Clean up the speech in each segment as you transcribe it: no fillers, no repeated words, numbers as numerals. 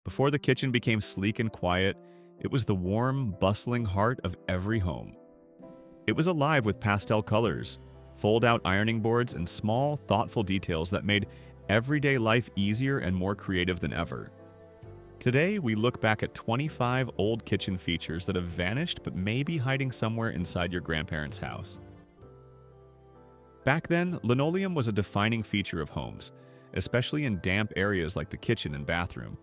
Before the kitchen became sleek and quiet, it was the warm, bustling heart of every home. It was alive with pastel colors, fold-out ironing boards, and small, thoughtful details that made everyday life easier and more creative than ever. Today, we look back at 25 old kitchen features that have vanished but may be hiding somewhere inside your grandparents' house. Back then, linoleum was a defining feature of homes, especially in damp areas like the kitchen and bathroom.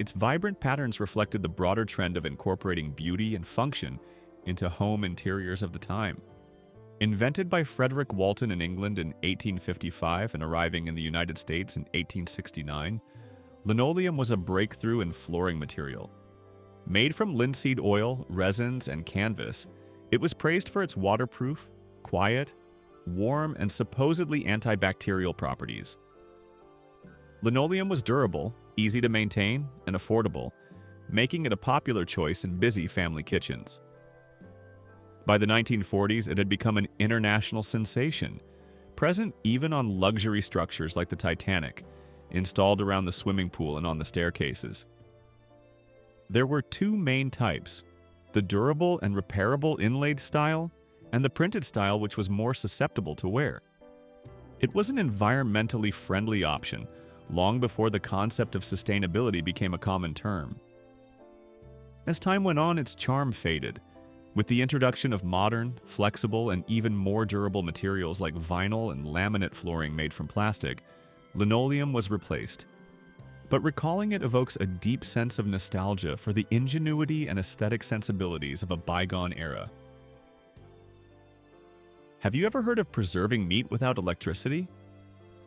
Its vibrant patterns reflected the broader trend of incorporating beauty and function into home interiors of the time. Invented by Frederick Walton in England in 1855 and arriving in the United States in 1869, linoleum was a breakthrough in flooring material. Made from linseed oil, resins, and canvas, it was praised for its waterproof, quiet, warm, and supposedly antibacterial properties. Linoleum was durable, easy to maintain, and affordable, making it a popular choice in busy family kitchens. By the 1940s, it had become an international sensation, present even on luxury structures like the Titanic, installed around the swimming pool and on the staircases. There were two main types, the durable and repairable inlaid style, and the printed style, which was more susceptible to wear. It was an environmentally friendly option, long before the concept of sustainability became a common term. As time went on, its charm faded. With the introduction of modern, flexible, and even more durable materials like vinyl and laminate flooring made from plastic, linoleum was replaced. But recalling it evokes a deep sense of nostalgia for the ingenuity and aesthetic sensibilities of a bygone era. Have you ever heard of preserving meat without electricity?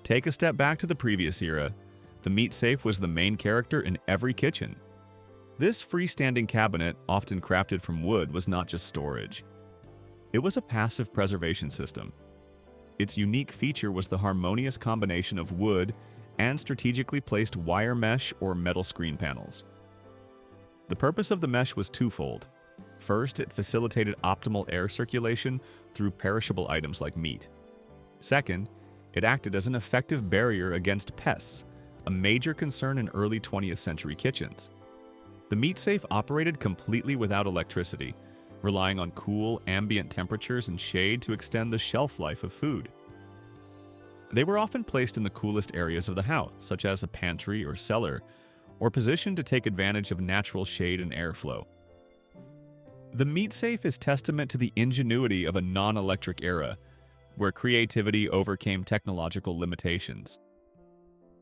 Take a step back to the previous era. The meat safe was the main character in every kitchen. This freestanding cabinet, often crafted from wood, was not just storage. It was a passive preservation system. Its unique feature was the harmonious combination of wood and strategically placed wire mesh or metal screen panels. The purpose of the mesh was twofold. First, it facilitated optimal air circulation through perishable items like meat. Second, it acted as an effective barrier against pests, a major concern in early 20th century kitchens. The meat safe operated completely without electricity, relying on cool, ambient temperatures and shade to extend the shelf life of food. They were often placed in the coolest areas of the house, such as a pantry or cellar, or positioned to take advantage of natural shade and airflow. The meat safe is testament to the ingenuity of a non-electric era, where creativity overcame technological limitations.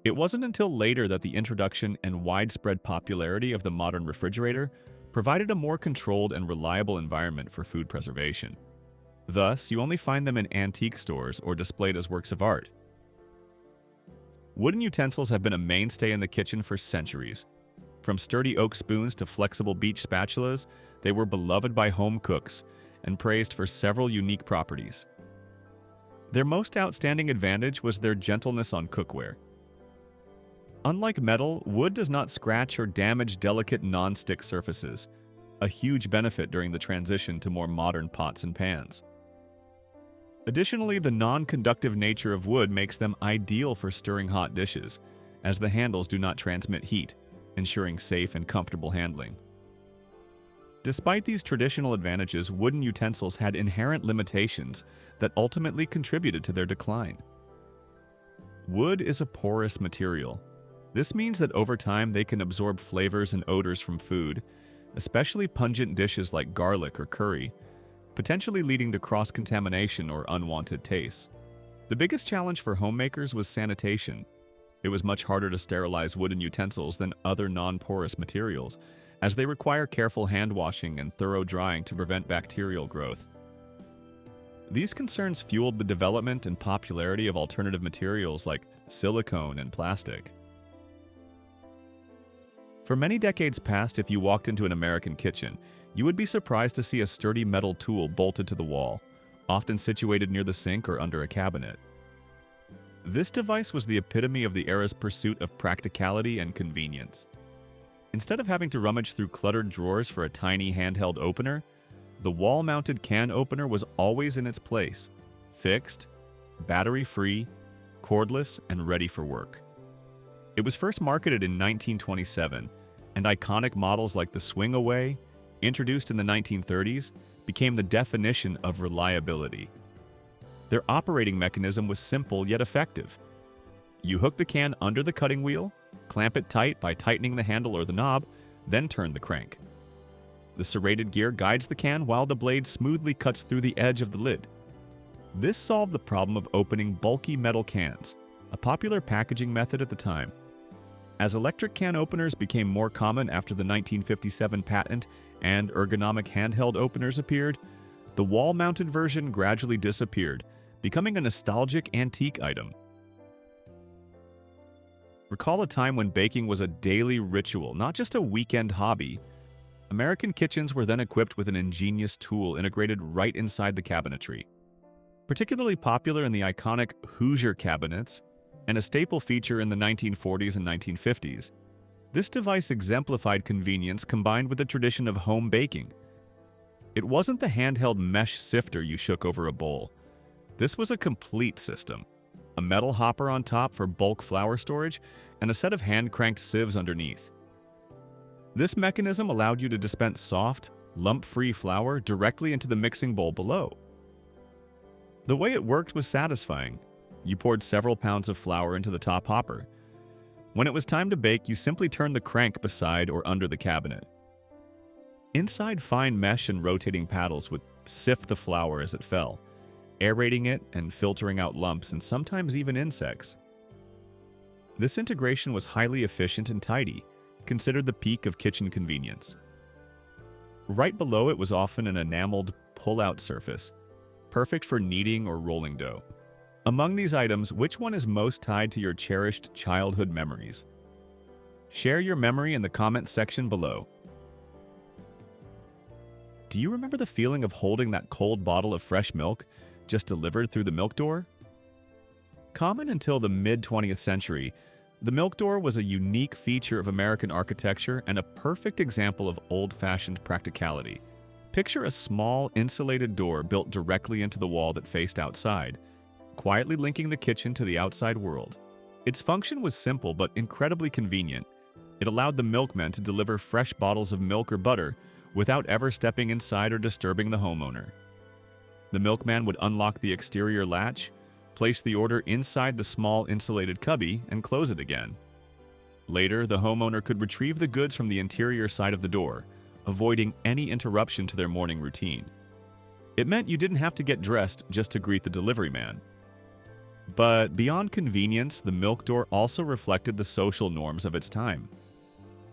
It wasn't until later that the introduction and widespread popularity of the modern refrigerator provided a more controlled and reliable environment for food preservation. Thus, you only find them in antique stores or displayed as works of art. Wooden utensils have been a mainstay in the kitchen for centuries. From sturdy oak spoons to flexible beach spatulas, they were beloved by home cooks and praised for several unique properties. Their most outstanding advantage was their gentleness on cookware. Unlike metal, wood does not scratch or damage delicate non-stick surfaces, a huge benefit during the transition to more modern pots and pans. Additionally, the non-conductive nature of wood makes them ideal for stirring hot dishes, as the handles do not transmit heat, ensuring safe and comfortable handling. Despite these traditional advantages, wooden utensils had inherent limitations that ultimately contributed to their decline. Wood is a porous material. This means that over time they can absorb flavors and odors from food, especially pungent dishes like garlic or curry, potentially leading to cross-contamination or unwanted tastes. The biggest challenge for homemakers was sanitation. It was much harder to sterilize wooden utensils than other non-porous materials, as they require careful hand washing and thorough drying to prevent bacterial growth. These concerns fueled the development and popularity of alternative materials like silicone and plastic. For many decades past, if you walked into an American kitchen, you would be surprised to see a sturdy metal tool bolted to the wall, often situated near the sink or under a cabinet. This device was the epitome of the era's pursuit of practicality and convenience. Instead of having to rummage through cluttered drawers for a tiny handheld opener, the wall-mounted can opener was always in its place, fixed, battery-free, cordless, and ready for work. It was first marketed in 1927 and iconic models like the Swing Away, introduced in the 1930s, became the definition of reliability. Their operating mechanism was simple yet effective. You hook the can under the cutting wheel, clamp it tight by tightening the handle or the knob, then turn the crank. The serrated gear guides the can while the blade smoothly cuts through the edge of the lid. This solved the problem of opening bulky metal cans, a popular packaging method at the time. As electric can openers became more common after the 1957 patent and ergonomic handheld openers appeared, the wall-mounted version gradually disappeared, becoming a nostalgic antique item. Recall a time when baking was a daily ritual, not just a weekend hobby. American kitchens were then equipped with an ingenious tool integrated right inside the cabinetry. Particularly popular in the iconic Hoosier cabinets, and a staple feature in the 1940s and 1950s. This device exemplified convenience combined with the tradition of home baking. It wasn't the handheld mesh sifter you shook over a bowl. This was a complete system. A metal hopper on top for bulk flour storage, and a set of hand-cranked sieves underneath. This mechanism allowed you to dispense soft, lump-free flour directly into the mixing bowl below. The way it worked was satisfying. You poured several pounds of flour into the top hopper. When it was time to bake, you simply turned the crank beside or under the cabinet. Inside, fine mesh and rotating paddles would sift the flour as it fell, aerating it and filtering out lumps and sometimes even insects. This integration was highly efficient and tidy, considered the peak of kitchen convenience. Right below it was often an enameled pull-out surface, perfect for kneading or rolling dough. Among these items, which one is most tied to your cherished childhood memories? Share your memory in the comments section below. Do you remember the feeling of holding that cold bottle of fresh milk just delivered through the milk door? Common until the mid-20th century, the milk door was a unique feature of American architecture and a perfect example of old-fashioned practicality. Picture a small, insulated door built directly into the wall that faced outside, quietly linking the kitchen to the outside world. Its function was simple but incredibly convenient. It allowed the milkmen to deliver fresh bottles of milk or butter without ever stepping inside or disturbing the homeowner. The milkman would unlock the exterior latch, place the order inside the small insulated cubby, and close it again. Later, the homeowner could retrieve the goods from the interior side of the door, avoiding any interruption to their morning routine. It meant you didn't have to get dressed just to greet the delivery man. But beyond convenience, the milk door also reflected the social norms of its time.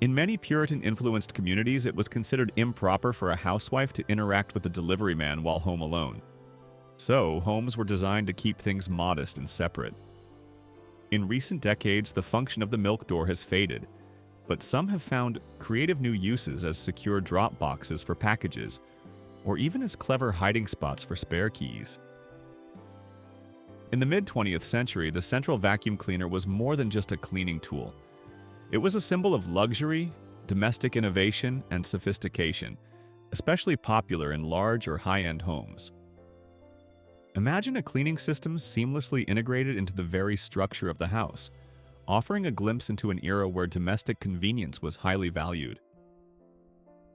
In many Puritan-influenced communities, it was considered improper for a housewife to interact with the delivery man while home alone. So, homes were designed to keep things modest and separate. In recent decades, the function of the milk door has faded, but some have found creative new uses as secure drop boxes for packages, or even as clever hiding spots for spare keys. In the mid-20th century, the central vacuum cleaner was more than just a cleaning tool. It was a symbol of luxury, domestic innovation, and sophistication, especially popular in large or high-end homes. Imagine a cleaning system seamlessly integrated into the very structure of the house, offering a glimpse into an era where domestic convenience was highly valued.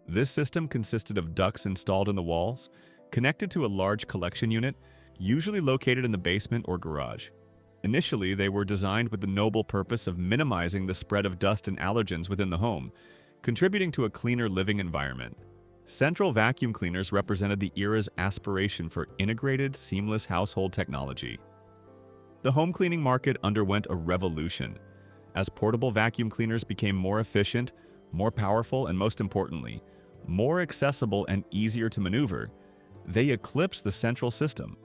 This system consisted of ducts installed in the walls, connected to a large collection unit, usually located in the basement or garage. Initially, they were designed with the noble purpose of minimizing the spread of dust and allergens within the home, contributing to a cleaner living environment. Central vacuum cleaners represented the era's aspiration for integrated, seamless household technology. The home cleaning market underwent a revolution, as portable vacuum cleaners became more efficient, more powerful, and most importantly, more accessible and easier to maneuver. They eclipsed the central system.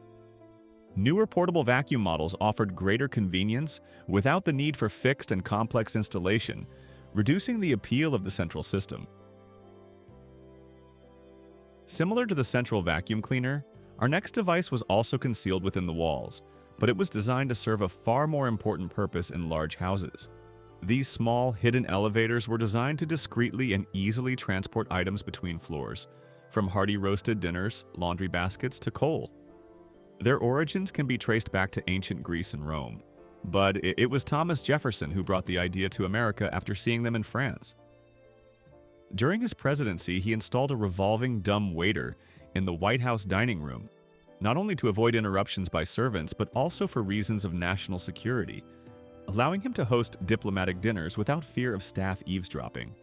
Newer portable vacuum models offered greater convenience without the need for fixed and complex installation, reducing the appeal of the central system. Similar to the central vacuum cleaner, our next device was also concealed within the walls, but it was designed to serve a far more important purpose in large houses. These small, hidden elevators were designed to discreetly and easily transport items between floors, from hearty roasted dinners, laundry baskets, to coal. Their origins can be traced back to ancient Greece and Rome, but it was Thomas Jefferson who brought the idea to America after seeing them in France. During his presidency, he installed a revolving dumb waiter in the White House dining room, not only to avoid interruptions by servants, but also for reasons of national security, allowing him to host diplomatic dinners without fear of staff eavesdropping.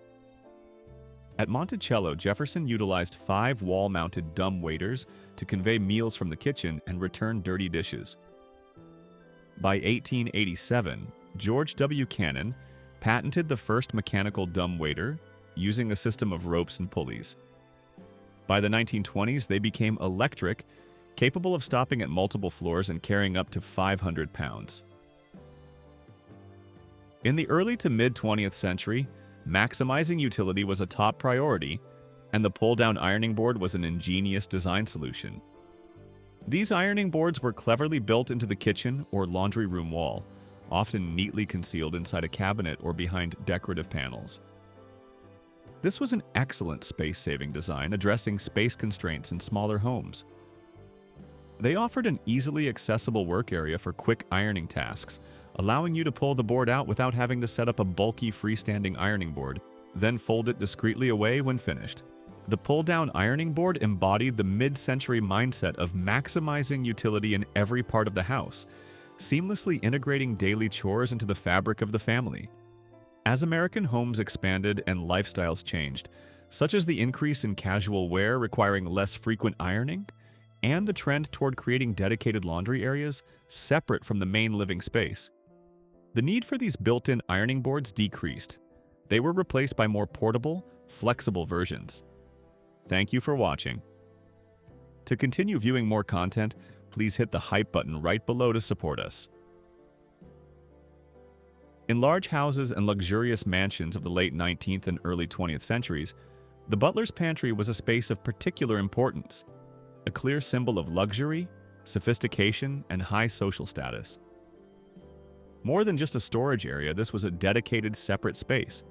At Monticello, Jefferson utilized 5 wall-mounted dumb waiters to convey meals from the kitchen and return dirty dishes. By 1887, George W. Cannon patented the first mechanical dumb waiter using a system of ropes and pulleys. By the 1920s, they became electric, capable of stopping at multiple floors and carrying up to 500 pounds. In the early to mid-20th century, maximizing utility was a top priority, and the pull-down ironing board was an ingenious design solution. These ironing boards were cleverly built into the kitchen or laundry room wall, often neatly concealed inside a cabinet or behind decorative panels. This was an excellent space-saving design, addressing space constraints in smaller homes. They offered an easily accessible work area for quick ironing tasks, allowing you to pull the board out without having to set up a bulky freestanding ironing board, then fold it discreetly away when finished. The pull-down ironing board embodied the mid-century mindset of maximizing utility in every part of the house, seamlessly integrating daily chores into the fabric of the family. As American homes expanded and lifestyles changed, such as the increase in casual wear requiring less frequent ironing, and the trend toward creating dedicated laundry areas separate from the main living space, the need for these built-in ironing boards decreased. They were replaced by more portable, flexible versions. Thank you for watching. To continue viewing more content, please hit the hype button right below to support us. In large houses and luxurious mansions of the late 19th and early 20th centuries, the butler's pantry was a space of particular importance, a clear symbol of luxury, sophistication, and high social status. More than just a storage area, this was a dedicated, separate space.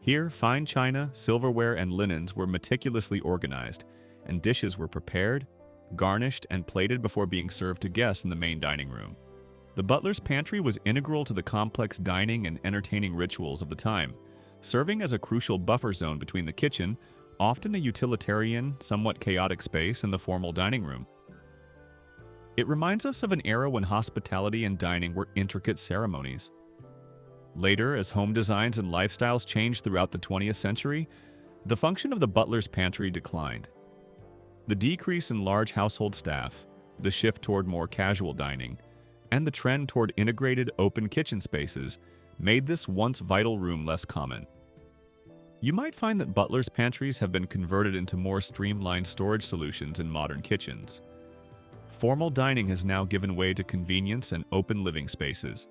Here, fine china, silverware, and linens were meticulously organized, and dishes were prepared, garnished, and plated before being served to guests in the main dining room. The butler's pantry was integral to the complex dining and entertaining rituals of the time, serving as a crucial buffer zone between the kitchen, often a utilitarian, somewhat chaotic space, and the formal dining room. It reminds us of an era when hospitality and dining were intricate ceremonies. Later, as home designs and lifestyles changed throughout the 20th century, the function of the butler's pantry declined. The decrease in large household staff, the shift toward more casual dining, and the trend toward integrated open kitchen spaces made this once vital room less common. You might find that butler's pantries have been converted into more streamlined storage solutions in modern kitchens. Formal dining has now given way to convenience and open living spaces.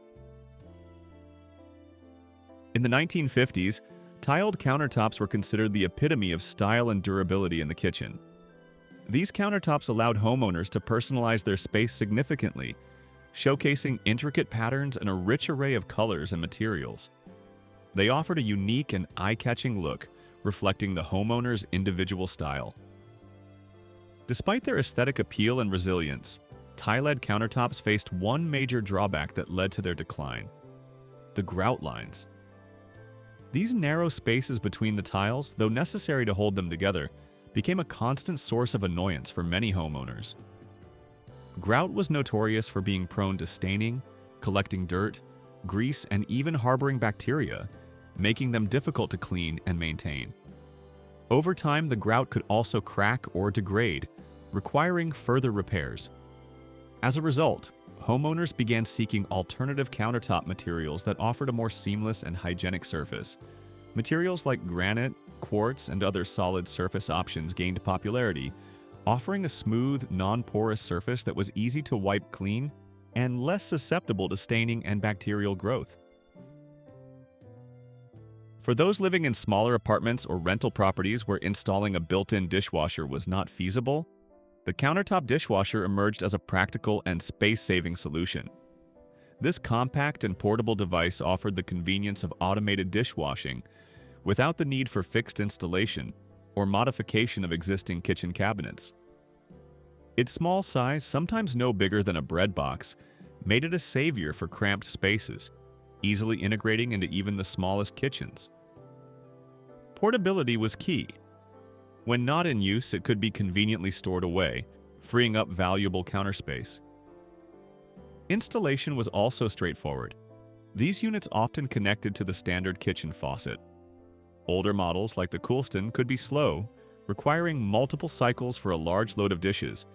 In the 1950s, tiled countertops were considered the epitome of style and durability in the kitchen. These countertops allowed homeowners to personalize their space significantly, showcasing intricate patterns and a rich array of colors and materials. They offered a unique and eye-catching look, reflecting the homeowner's individual style. Despite their aesthetic appeal and resilience, tiled countertops faced one major drawback that led to their decline: the grout lines. These narrow spaces between the tiles, though necessary to hold them together, became a constant source of annoyance for many homeowners. Grout was notorious for being prone to staining, collecting dirt, grease, and even harboring bacteria, making them difficult to clean and maintain. Over time, the grout could also crack or degrade, requiring further repairs. As a result, homeowners began seeking alternative countertop materials that offered a more seamless and hygienic surface. Materials like granite, quartz, and other solid surface options gained popularity, offering a smooth, non-porous surface that was easy to wipe clean and less susceptible to staining and bacterial growth. For those living in smaller apartments or rental properties where installing a built-in dishwasher was not feasible, the countertop dishwasher emerged as a practical and space-saving solution. This compact and portable device offered the convenience of automated dishwashing without the need for fixed installation or modification of existing kitchen cabinets. Its small size, sometimes no bigger than a bread box, made it a savior for cramped spaces, easily integrating into even the smallest kitchens. Portability was key. When not in use, it could be conveniently stored away, freeing up valuable counter space. Installation was also straightforward. These units often connected to the standard kitchen faucet. Older models like the Coulston could be slow, requiring multiple cycles for a large load of dishes,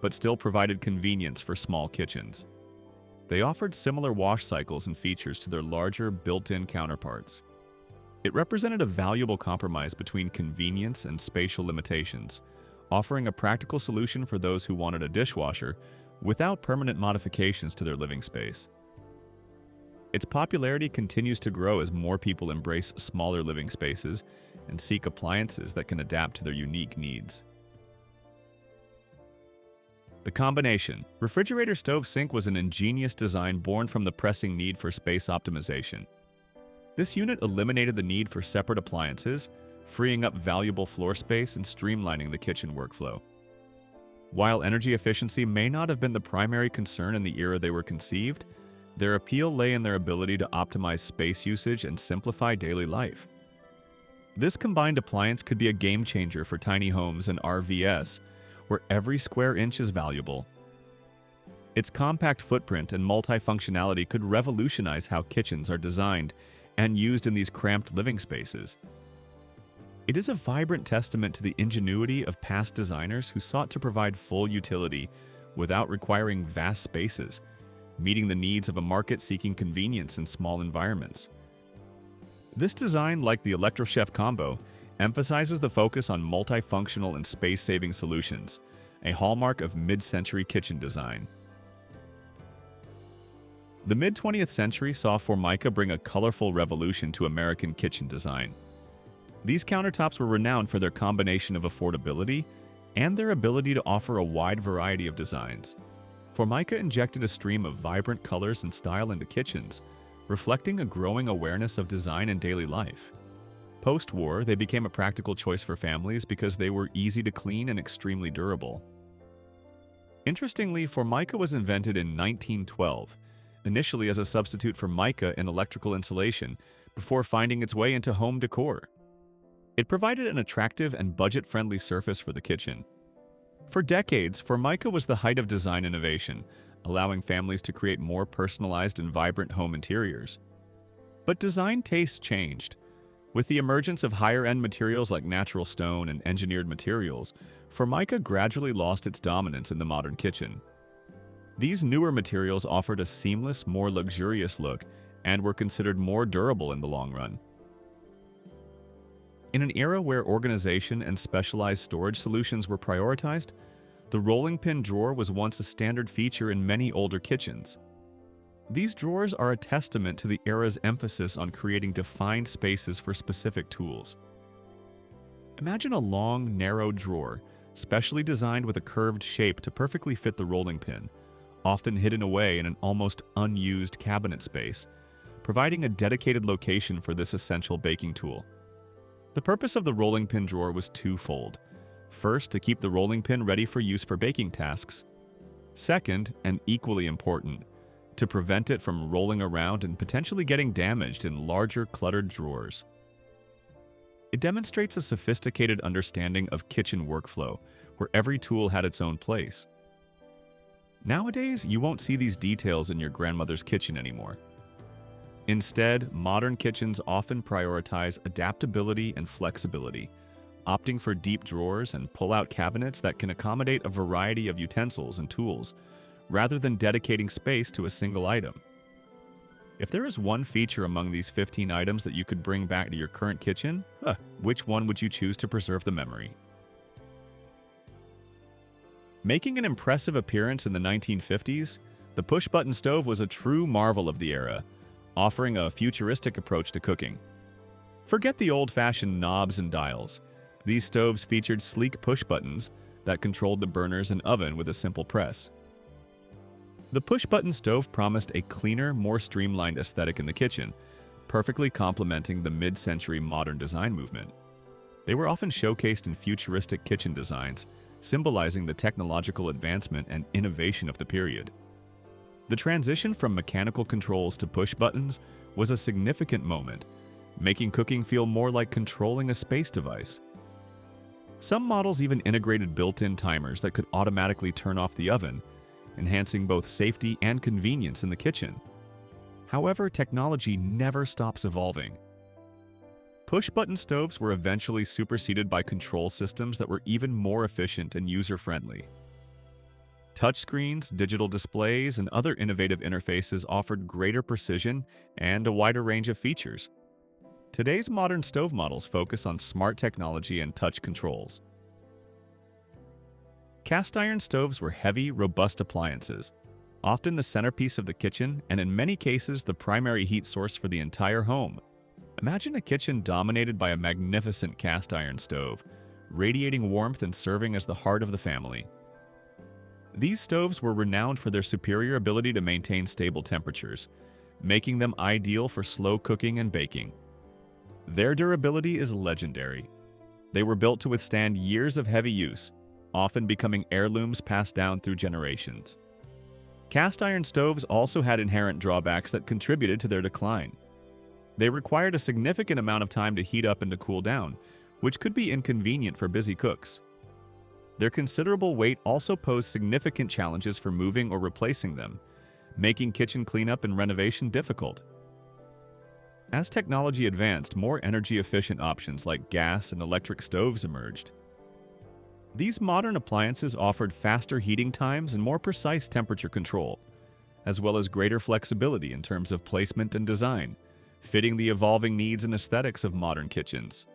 but still provided convenience for small kitchens. They offered similar wash cycles and features to their larger built-in counterparts. It represented a valuable compromise between convenience and spatial limitations, offering a practical solution for those who wanted a dishwasher without permanent modifications to their living space. Its popularity continues to grow as more people embrace smaller living spaces and seek appliances that can adapt to their unique needs. The combination refrigerator stove sink was an ingenious design born from the pressing need for space optimization. This unit eliminated the need for separate appliances, freeing up valuable floor space and streamlining the kitchen workflow. While energy efficiency may not have been the primary concern in the era they were conceived, their appeal lay in their ability to optimize space usage and simplify daily life. This combined appliance could be a game changer for tiny homes and RVs, where every square inch is valuable. Its compact footprint and multifunctionality could revolutionize how kitchens are designed and used in these cramped living spaces. It is a vibrant testament to the ingenuity of past designers who sought to provide full utility without requiring vast spaces, meeting the needs of a market seeking convenience in small environments. This design, like the Electrochef combo, emphasizes the focus on multifunctional and space-saving solutions, a hallmark of mid-century kitchen design. The mid-20th century saw Formica bring a colorful revolution to American kitchen design. These countertops were renowned for their combination of affordability and their ability to offer a wide variety of designs. Formica injected a stream of vibrant colors and style into kitchens, reflecting a growing awareness of design in daily life. Post-war, they became a practical choice for families because they were easy to clean and extremely durable. Interestingly, Formica was invented in 1912, initially as a substitute for mica in electrical insulation, before finding its way into home decor. It provided an attractive and budget-friendly surface for the kitchen. For decades, Formica was the height of design innovation, allowing families to create more personalized and vibrant home interiors. But design tastes changed. With the emergence of higher-end materials like natural stone and engineered materials, Formica gradually lost its dominance in the modern kitchen. These newer materials offered a seamless, more luxurious look and were considered more durable in the long run. In an era where organization and specialized storage solutions were prioritized, the rolling pin drawer was once a standard feature in many older kitchens. These drawers are a testament to the era's emphasis on creating defined spaces for specific tools. Imagine a long, narrow drawer, specially designed with a curved shape to perfectly fit the rolling pin, often hidden away in an almost unused cabinet space, providing a dedicated location for this essential baking tool. The purpose of the rolling pin drawer was twofold. First, to keep the rolling pin ready for use for baking tasks. Second, and equally important, to prevent it from rolling around and potentially getting damaged in larger, cluttered drawers. It demonstrates a sophisticated understanding of kitchen workflow, where every tool had its own place. Nowadays, you won't see these details in your grandmother's kitchen anymore. Instead, modern kitchens often prioritize adaptability and flexibility, opting for deep drawers and pull-out cabinets that can accommodate a variety of utensils and tools, rather than dedicating space to a single item. If there is one feature among these 15 items that you could bring back to your current kitchen, which one would you choose to preserve the memory? Making an impressive appearance in the 1950s, the push-button stove was a true marvel of the era, offering a futuristic approach to cooking. Forget the old-fashioned knobs and dials. These stoves featured sleek push buttons that controlled the burners and oven with a simple press. The push-button stove promised a cleaner, more streamlined aesthetic in the kitchen, perfectly complementing the mid-century modern design movement. They were often showcased in futuristic kitchen designs, symbolizing the technological advancement and innovation of the period. The transition from mechanical controls to push buttons was a significant moment, making cooking feel more like controlling a space device. Some models even integrated built-in timers that could automatically turn off the oven, enhancing both safety and convenience in the kitchen. However, technology never stops evolving. Push-button stoves were eventually superseded by control systems that were even more efficient and user-friendly. Touchscreens, digital displays, and other innovative interfaces offered greater precision and a wider range of features. Today's modern stove models focus on smart technology and touch controls. Cast iron stoves were heavy, robust appliances, often the centerpiece of the kitchen and in many cases the primary heat source for the entire home. Imagine a kitchen dominated by a magnificent cast iron stove, radiating warmth and serving as the heart of the family. These stoves were renowned for their superior ability to maintain stable temperatures, making them ideal for slow cooking and baking. Their durability is legendary. They were built to withstand years of heavy use, often becoming heirlooms passed down through generations. Cast iron stoves also had inherent drawbacks that contributed to their decline. They required a significant amount of time to heat up and to cool down, which could be inconvenient for busy cooks. Their considerable weight also posed significant challenges for moving or replacing them, making kitchen cleanup and renovation difficult. As technology advanced, more energy-efficient options like gas and electric stoves emerged. These modern appliances offered faster heating times and more precise temperature control, as well as greater flexibility in terms of placement and design, fitting the evolving needs and aesthetics of modern kitchens.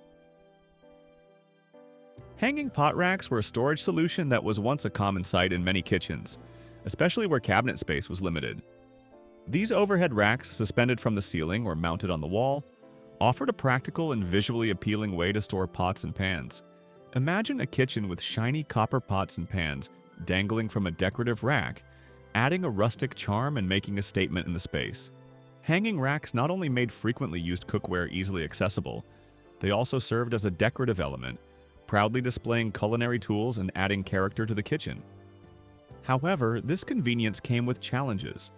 Hanging pot racks were a storage solution that was once a common sight in many kitchens, especially where cabinet space was limited. These overhead racks, suspended from the ceiling or mounted on the wall, offered a practical and visually appealing way to store pots and pans. Imagine a kitchen with shiny copper pots and pans dangling from a decorative rack, adding a rustic charm and making a statement in the space. Hanging racks not only made frequently used cookware easily accessible, they also served as a decorative element, proudly displaying culinary tools and adding character to the kitchen. However, this convenience came with challenges.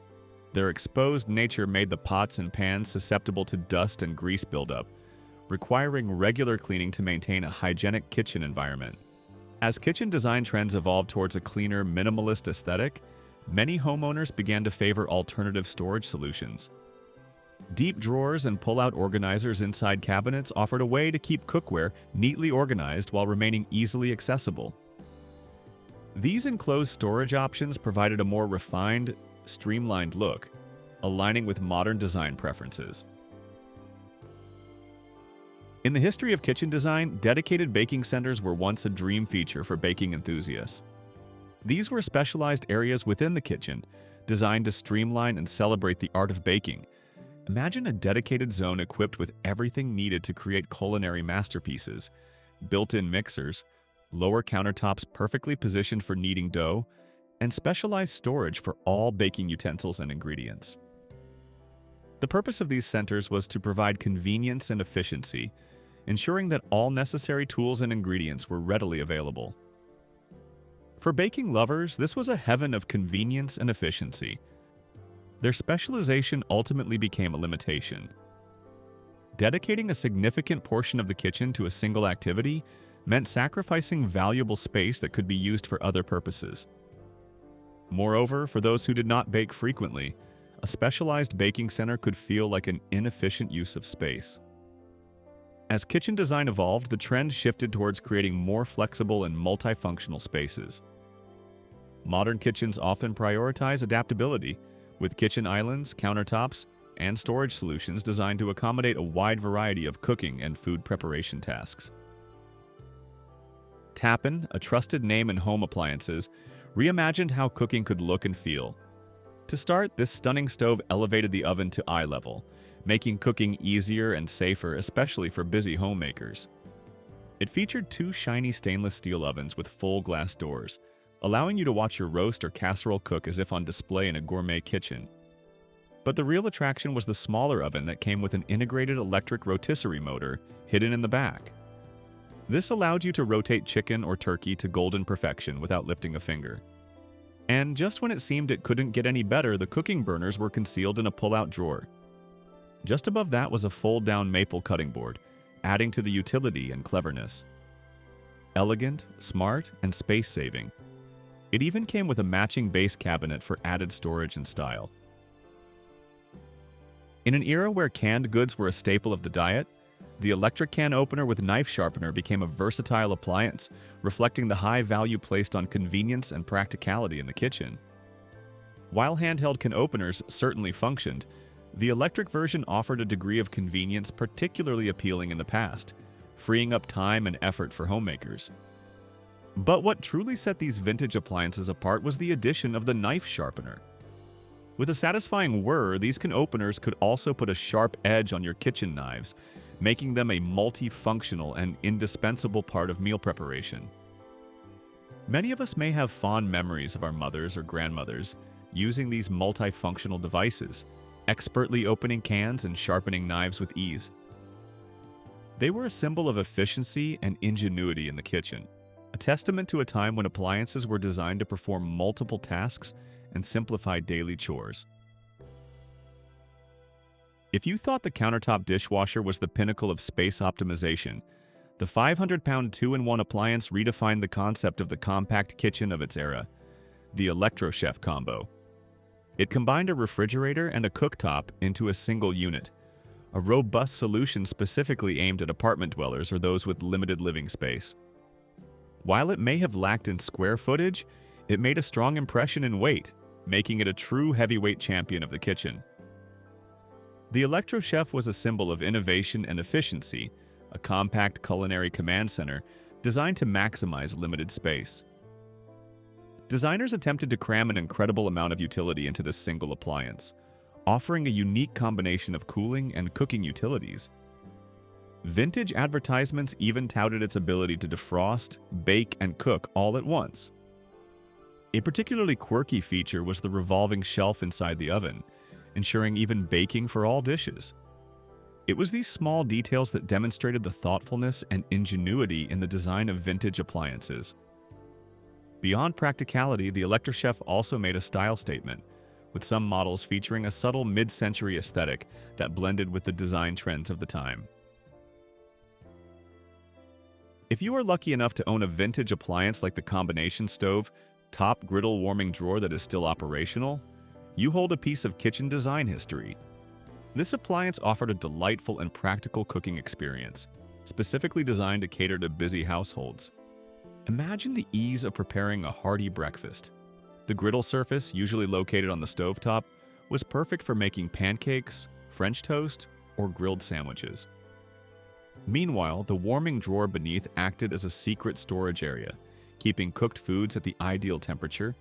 Their exposed nature made the pots and pans susceptible to dust and grease buildup, requiring regular cleaning to maintain a hygienic kitchen environment. As kitchen design trends evolved towards a cleaner, minimalist aesthetic, many homeowners began to favor alternative storage solutions. Deep drawers and pull-out organizers inside cabinets offered a way to keep cookware neatly organized while remaining easily accessible. These enclosed storage options provided a more refined, streamlined look, aligning with modern design preferences. In the history of kitchen design, dedicated baking centers were once a dream feature for baking enthusiasts. These were specialized areas within the kitchen, designed to streamline and celebrate the art of baking. Imagine a dedicated zone equipped with everything needed to create culinary masterpieces: built-in mixers, lower countertops perfectly positioned for kneading dough, and specialized storage for all baking utensils and ingredients. The purpose of these centers was to provide convenience and efficiency, ensuring that all necessary tools and ingredients were readily available. For baking lovers, this was a heaven of convenience and efficiency. Their specialization ultimately became a limitation. Dedicating a significant portion of the kitchen to a single activity meant sacrificing valuable space that could be used for other purposes. Moreover, for those who did not bake frequently, a specialized baking center could feel like an inefficient use of space. As kitchen design evolved, the trend shifted towards creating more flexible and multifunctional spaces. Modern kitchens often prioritize adaptability, with kitchen islands, countertops, and storage solutions designed to accommodate a wide variety of cooking and food preparation tasks. Tappan, a trusted name in home appliances, reimagined how cooking could look and feel. To start, this stunning stove elevated the oven to eye level, making cooking easier and safer, especially for busy homemakers. It featured two shiny stainless steel ovens with full glass doors, allowing you to watch your roast or casserole cook as if on display in a gourmet kitchen. But the real attraction was the smaller oven that came with an integrated electric rotisserie motor hidden in the back. This allowed you to rotate chicken or turkey to golden perfection without lifting a finger. And just when it seemed it couldn't get any better, the cooking burners were concealed in a pull-out drawer. Just above that was a fold-down maple cutting board, adding to the utility and cleverness. Elegant, smart, and space-saving. It even came with a matching base cabinet for added storage and style. In an era where canned goods were a staple of the diet, the electric can opener with knife sharpener became a versatile appliance, reflecting the high value placed on convenience and practicality in the kitchen. While handheld can openers certainly functioned, the electric version offered a degree of convenience particularly appealing in the past, freeing up time and effort for homemakers. But what truly set these vintage appliances apart was the addition of the knife sharpener. With a satisfying whir, these can openers could also put a sharp edge on your kitchen knives, making them a multifunctional and indispensable part of meal preparation. Many of us may have fond memories of our mothers or grandmothers using these multifunctional devices, expertly opening cans and sharpening knives with ease. They were a symbol of efficiency and ingenuity in the kitchen, a testament to a time when appliances were designed to perform multiple tasks and simplify daily chores. If you thought the countertop dishwasher was the pinnacle of space optimization, the 500-pound 2-in-1 appliance redefined the concept of the compact kitchen of its era, the Electrochef combo. It combined a refrigerator and a cooktop into a single unit, a robust solution specifically aimed at apartment dwellers or those with limited living space. While it may have lacked in square footage, it made a strong impression in weight, making it a true heavyweight champion of the kitchen. The Electrochef was a symbol of innovation and efficiency, a compact culinary command center designed to maximize limited space. Designers attempted to cram an incredible amount of utility into this single appliance, offering a unique combination of cooling and cooking utilities. Vintage advertisements even touted its ability to defrost, bake, and cook all at once. A particularly quirky feature was the revolving shelf inside the oven, ensuring even baking for all dishes. It was these small details that demonstrated the thoughtfulness and ingenuity in the design of vintage appliances. Beyond practicality, the Electrochef also made a style statement, with some models featuring a subtle mid-century aesthetic that blended with the design trends of the time. If you are lucky enough to own a vintage appliance like the combination stove, top griddle warming drawer that is still operational, you hold a piece of kitchen design history. This appliance offered a delightful and practical cooking experience, specifically designed to cater to busy households. Imagine the ease of preparing a hearty breakfast. The griddle surface, usually located on the stovetop, was perfect for making pancakes, French toast, or grilled sandwiches. Meanwhile, the warming drawer beneath acted as a secret storage area, keeping cooked foods at the ideal temperature,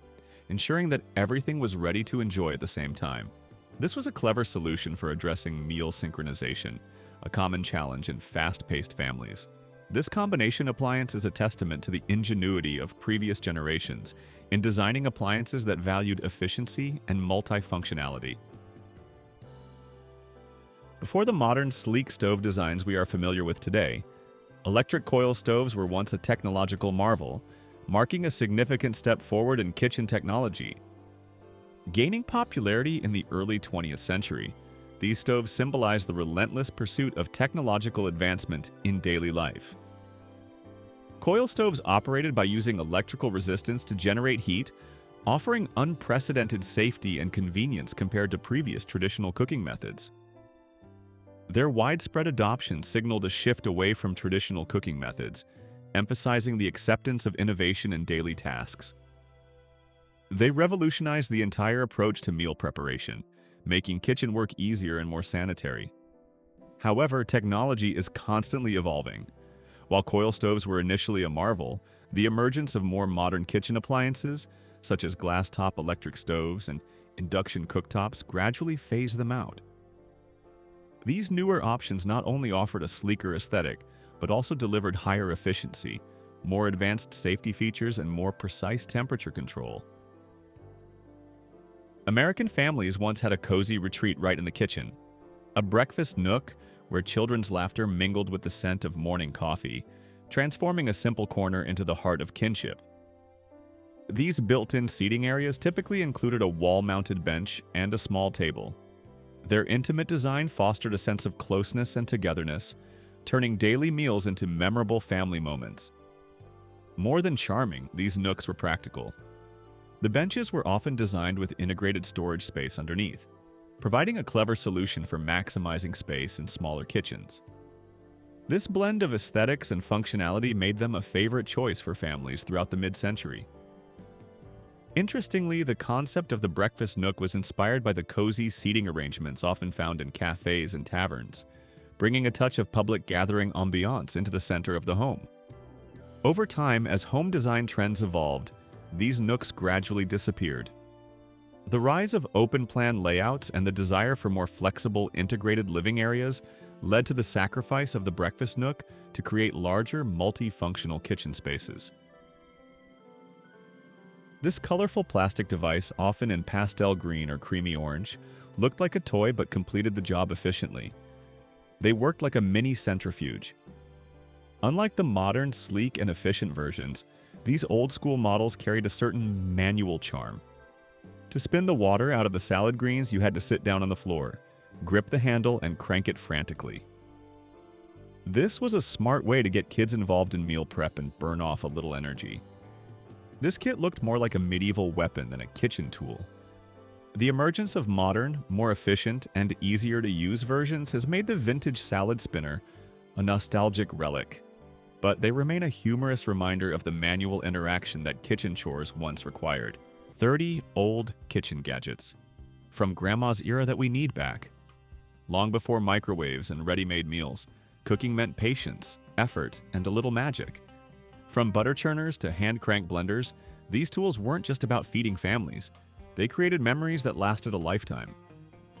ensuring that everything was ready to enjoy at the same time. This was a clever solution for addressing meal synchronization, a common challenge in fast-paced families. This combination appliance is a testament to the ingenuity of previous generations in designing appliances that valued efficiency and multifunctionality. Before the modern sleek stove designs we are familiar with today, electric coil stoves were once a technological marvel, marking a significant step forward in kitchen technology. Gaining popularity in the early 20th century, these stoves symbolize the relentless pursuit of technological advancement in daily life. Coil stoves operated by using electrical resistance to generate heat, offering unprecedented safety and convenience compared to previous traditional cooking methods. Their widespread adoption signaled a shift away from traditional cooking methods, emphasizing the acceptance of innovation in daily tasks. They revolutionized the entire approach to meal preparation, making kitchen work easier and more sanitary. However, technology is constantly evolving. While coil stoves were initially a marvel, the emergence of more modern kitchen appliances, such as glass-top electric stoves and induction cooktops, gradually phased them out. These newer options not only offered a sleeker aesthetic, but also delivered higher efficiency, more advanced safety features, and more precise temperature control. American families once had a cozy retreat right in the kitchen, a breakfast nook where children's laughter mingled with the scent of morning coffee, transforming a simple corner into the heart of kinship. These built-in seating areas typically included a wall-mounted bench and a small table. Their intimate design fostered a sense of closeness and togetherness, turning daily meals into memorable family moments. More than charming, these nooks were practical. The benches were often designed with integrated storage space underneath, providing a clever solution for maximizing space in smaller kitchens. This blend of aesthetics and functionality made them a favorite choice for families throughout the mid-century. Interestingly, the concept of the breakfast nook was inspired by the cozy seating arrangements often found in cafes and taverns, bringing a touch of public gathering ambiance into the center of the home. Over time, as home design trends evolved, these nooks gradually disappeared. The rise of open-plan layouts and the desire for more flexible, integrated living areas led to the sacrifice of the breakfast nook to create larger, multifunctional kitchen spaces. This colorful plastic device, often in pastel green or creamy orange, looked like a toy but completed the job efficiently. They worked like a mini centrifuge. Unlike the modern, sleek, and efficient versions, these old-school models carried a certain manual charm. To spin the water out of the salad greens, you had to sit down on the floor, grip the handle, and crank it frantically. This was a smart way to get kids involved in meal prep and burn off a little energy. This kit looked more like a medieval weapon than a kitchen tool. The emergence of modern, more efficient, and easier-to-use versions has made the vintage salad spinner a nostalgic relic, but they remain a humorous reminder of the manual interaction that kitchen chores once required. 30 old kitchen gadgets from Grandma's era that we need back. Long before microwaves and ready-made meals, cooking meant patience, effort, and a little magic. From butter churners to hand-crank blenders, these tools weren't just about feeding families. They created memories that lasted a lifetime.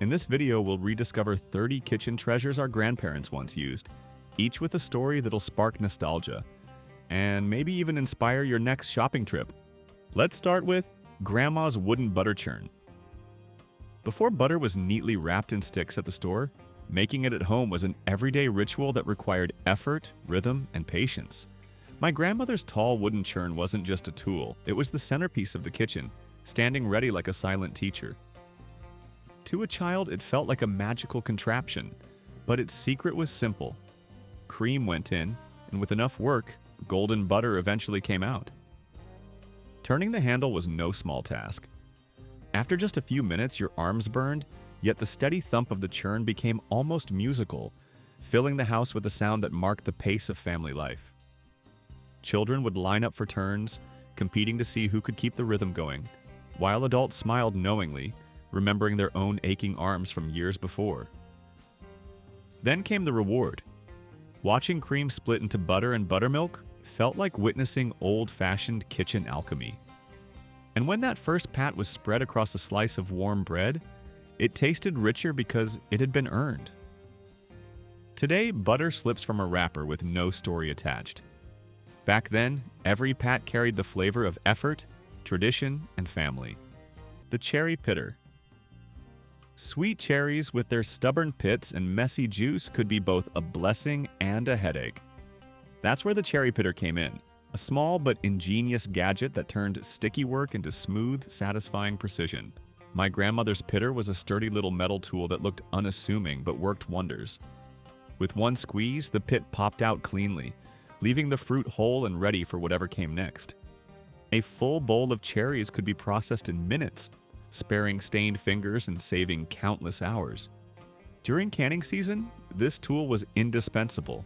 In this video, we'll rediscover 30 kitchen treasures our grandparents once used, each with a story that'll spark nostalgia, and maybe even inspire your next shopping trip. Let's start with Grandma's wooden butter churn. Before butter was neatly wrapped in sticks at the store, making it at home was an everyday ritual that required effort, rhythm, and patience. My grandmother's tall wooden churn wasn't just a tool, it was the centerpiece of the kitchen, standing ready like a silent teacher. To a child, it felt like a magical contraption, but its secret was simple. Cream went in, and with enough work, golden butter eventually came out. Turning the handle was no small task. After just a few minutes, your arms burned, yet the steady thump of the churn became almost musical, filling the house with a sound that marked the pace of family life. Children would line up for turns, competing to see who could keep the rhythm going, while adults smiled knowingly, remembering their own aching arms from years before. Then came the reward. Watching cream split into butter and buttermilk felt like witnessing old-fashioned kitchen alchemy. And when that first pat was spread across a slice of warm bread, it tasted richer because it had been earned. Today, butter slips from a wrapper with no story attached. Back then, every pat carried the flavor of effort, tradition, and family. The cherry pitter. Sweet cherries with their stubborn pits and messy juice could be both a blessing and a headache. That's where the cherry pitter came in, a small but ingenious gadget that turned sticky work into smooth, satisfying precision. My grandmother's pitter was a sturdy little metal tool that looked unassuming but worked wonders. With one squeeze, the pit popped out cleanly, leaving the fruit whole and ready for whatever came next. A full bowl of cherries could be processed in minutes, sparing stained fingers and saving countless hours. During canning season, this tool was indispensable.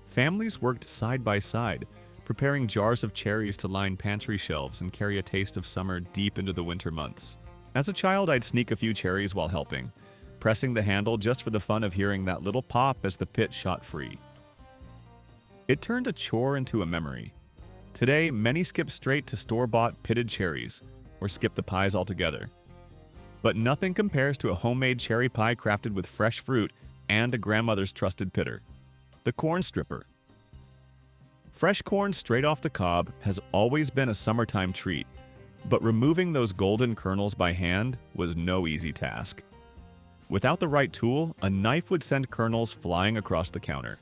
Families worked side by side, preparing jars of cherries to line pantry shelves and carry a taste of summer deep into the winter months. As a child, I'd sneak a few cherries while helping, pressing the handle just for the fun of hearing that little pop as the pit shot free. It turned a chore into a memory. Today, many skip straight to store-bought pitted cherries, or skip the pies altogether. But nothing compares to a homemade cherry pie crafted with fresh fruit and a grandmother's trusted pitter. The corn stripper. Fresh corn straight off the cob has always been a summertime treat, but removing those golden kernels by hand was no easy task. Without the right tool, a knife would send kernels flying across the counter.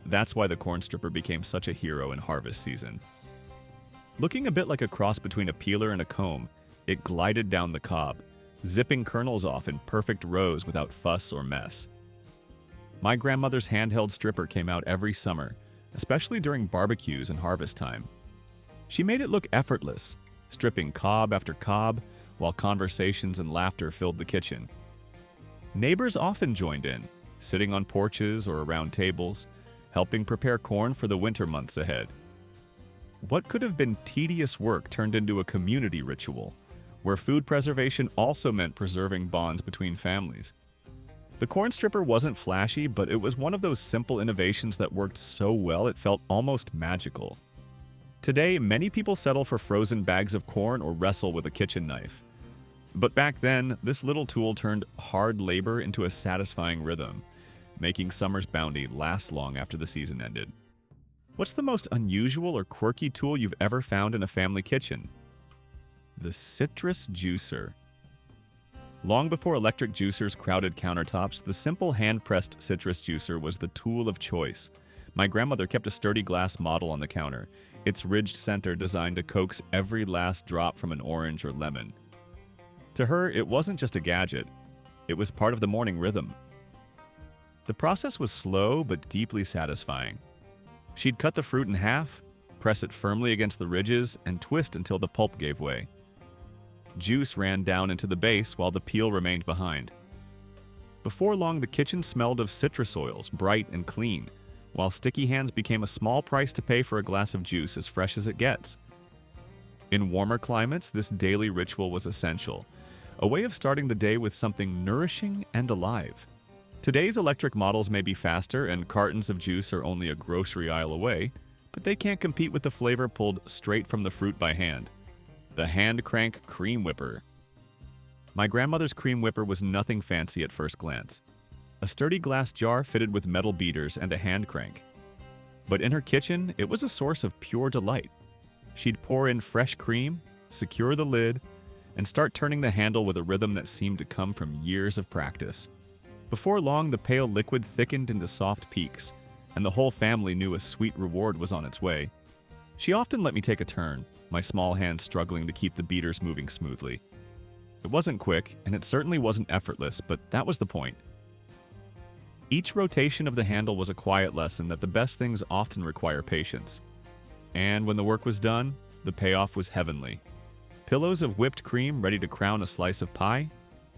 That's why the corn stripper became such a hero in harvest season. Looking a bit like a cross between a peeler and a comb, it glided down the cob, zipping kernels off in perfect rows without fuss or mess. My grandmother's handheld stripper came out every summer, especially during barbecues and harvest time. She made it look effortless, stripping cob after cob, while conversations and laughter filled the kitchen. Neighbors often joined in, sitting on porches or around tables, helping prepare corn for the winter months ahead. What could have been tedious work turned into a community ritual, where food preservation also meant preserving bonds between families. The corn stripper wasn't flashy, but it was one of those simple innovations that worked so well it felt almost magical. Today, many people settle for frozen bags of corn or wrestle with a kitchen knife. But back then, this little tool turned hard labor into a satisfying rhythm, making summer's bounty last long after the season ended. What's the most unusual or quirky tool you've ever found in a family kitchen? The citrus juicer. Long before electric juicers crowded countertops, the simple hand-pressed citrus juicer was the tool of choice. My grandmother kept a sturdy glass model on the counter, its ridged center designed to coax every last drop from an orange or lemon. To her, it wasn't just a gadget. It was part of the morning rhythm. The process was slow but deeply satisfying. She'd cut the fruit in half, press it firmly against the ridges, and twist until the pulp gave way. Juice ran down into the base while the peel remained behind. Before long, the kitchen smelled of citrus oils, bright and clean, while sticky hands became a small price to pay for a glass of juice as fresh as it gets. In warmer climates, this daily ritual was essential, a way of starting the day with something nourishing and alive. Today's electric models may be faster and cartons of juice are only a grocery aisle away, but they can't compete with the flavor pulled straight from the fruit by hand. The hand crank cream whipper. My grandmother's cream whipper was nothing fancy at first glance. A sturdy glass jar fitted with metal beaters and a hand crank. But in her kitchen, it was a source of pure delight. She'd pour in fresh cream, secure the lid, and start turning the handle with a rhythm that seemed to come from years of practice. Before long, the pale liquid thickened into soft peaks, and the whole family knew a sweet reward was on its way. She often let me take a turn, my small hands struggling to keep the beaters moving smoothly. It wasn't quick, and it certainly wasn't effortless, but that was the point. Each rotation of the handle was a quiet lesson that the best things often require patience. And when the work was done, the payoff was heavenly. Pillows of whipped cream ready to crown a slice of pie,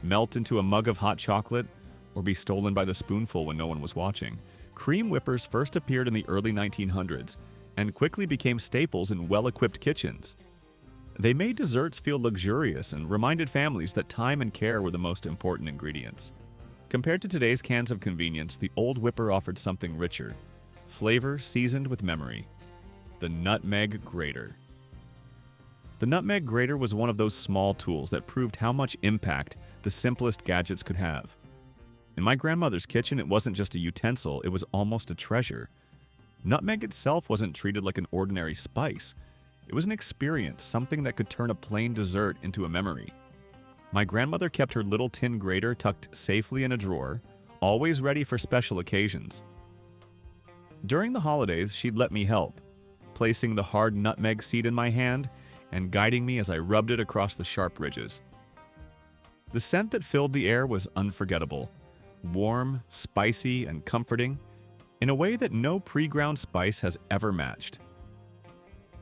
melt into a mug of hot chocolate, or be stolen by the spoonful when no one was watching. Cream whippers first appeared in the early 1900s and quickly became staples in well-equipped kitchens. They made desserts feel luxurious and reminded families that time and care were the most important ingredients. Compared to today's cans of convenience, the old whipper offered something richer, flavor seasoned with memory. The nutmeg grater. The nutmeg grater was one of those small tools that proved how much impact the simplest gadgets could have. In my grandmother's kitchen, it wasn't just a utensil, it was almost a treasure. Nutmeg itself wasn't treated like an ordinary spice. It was an experience, something that could turn a plain dessert into a memory. My grandmother kept her little tin grater tucked safely in a drawer, always ready for special occasions. During the holidays, she'd let me help, placing the hard nutmeg seed in my hand and guiding me as I rubbed it across the sharp ridges. The scent that filled the air was unforgettable, warm, spicy, and comforting, in a way that no pre-ground spice has ever matched.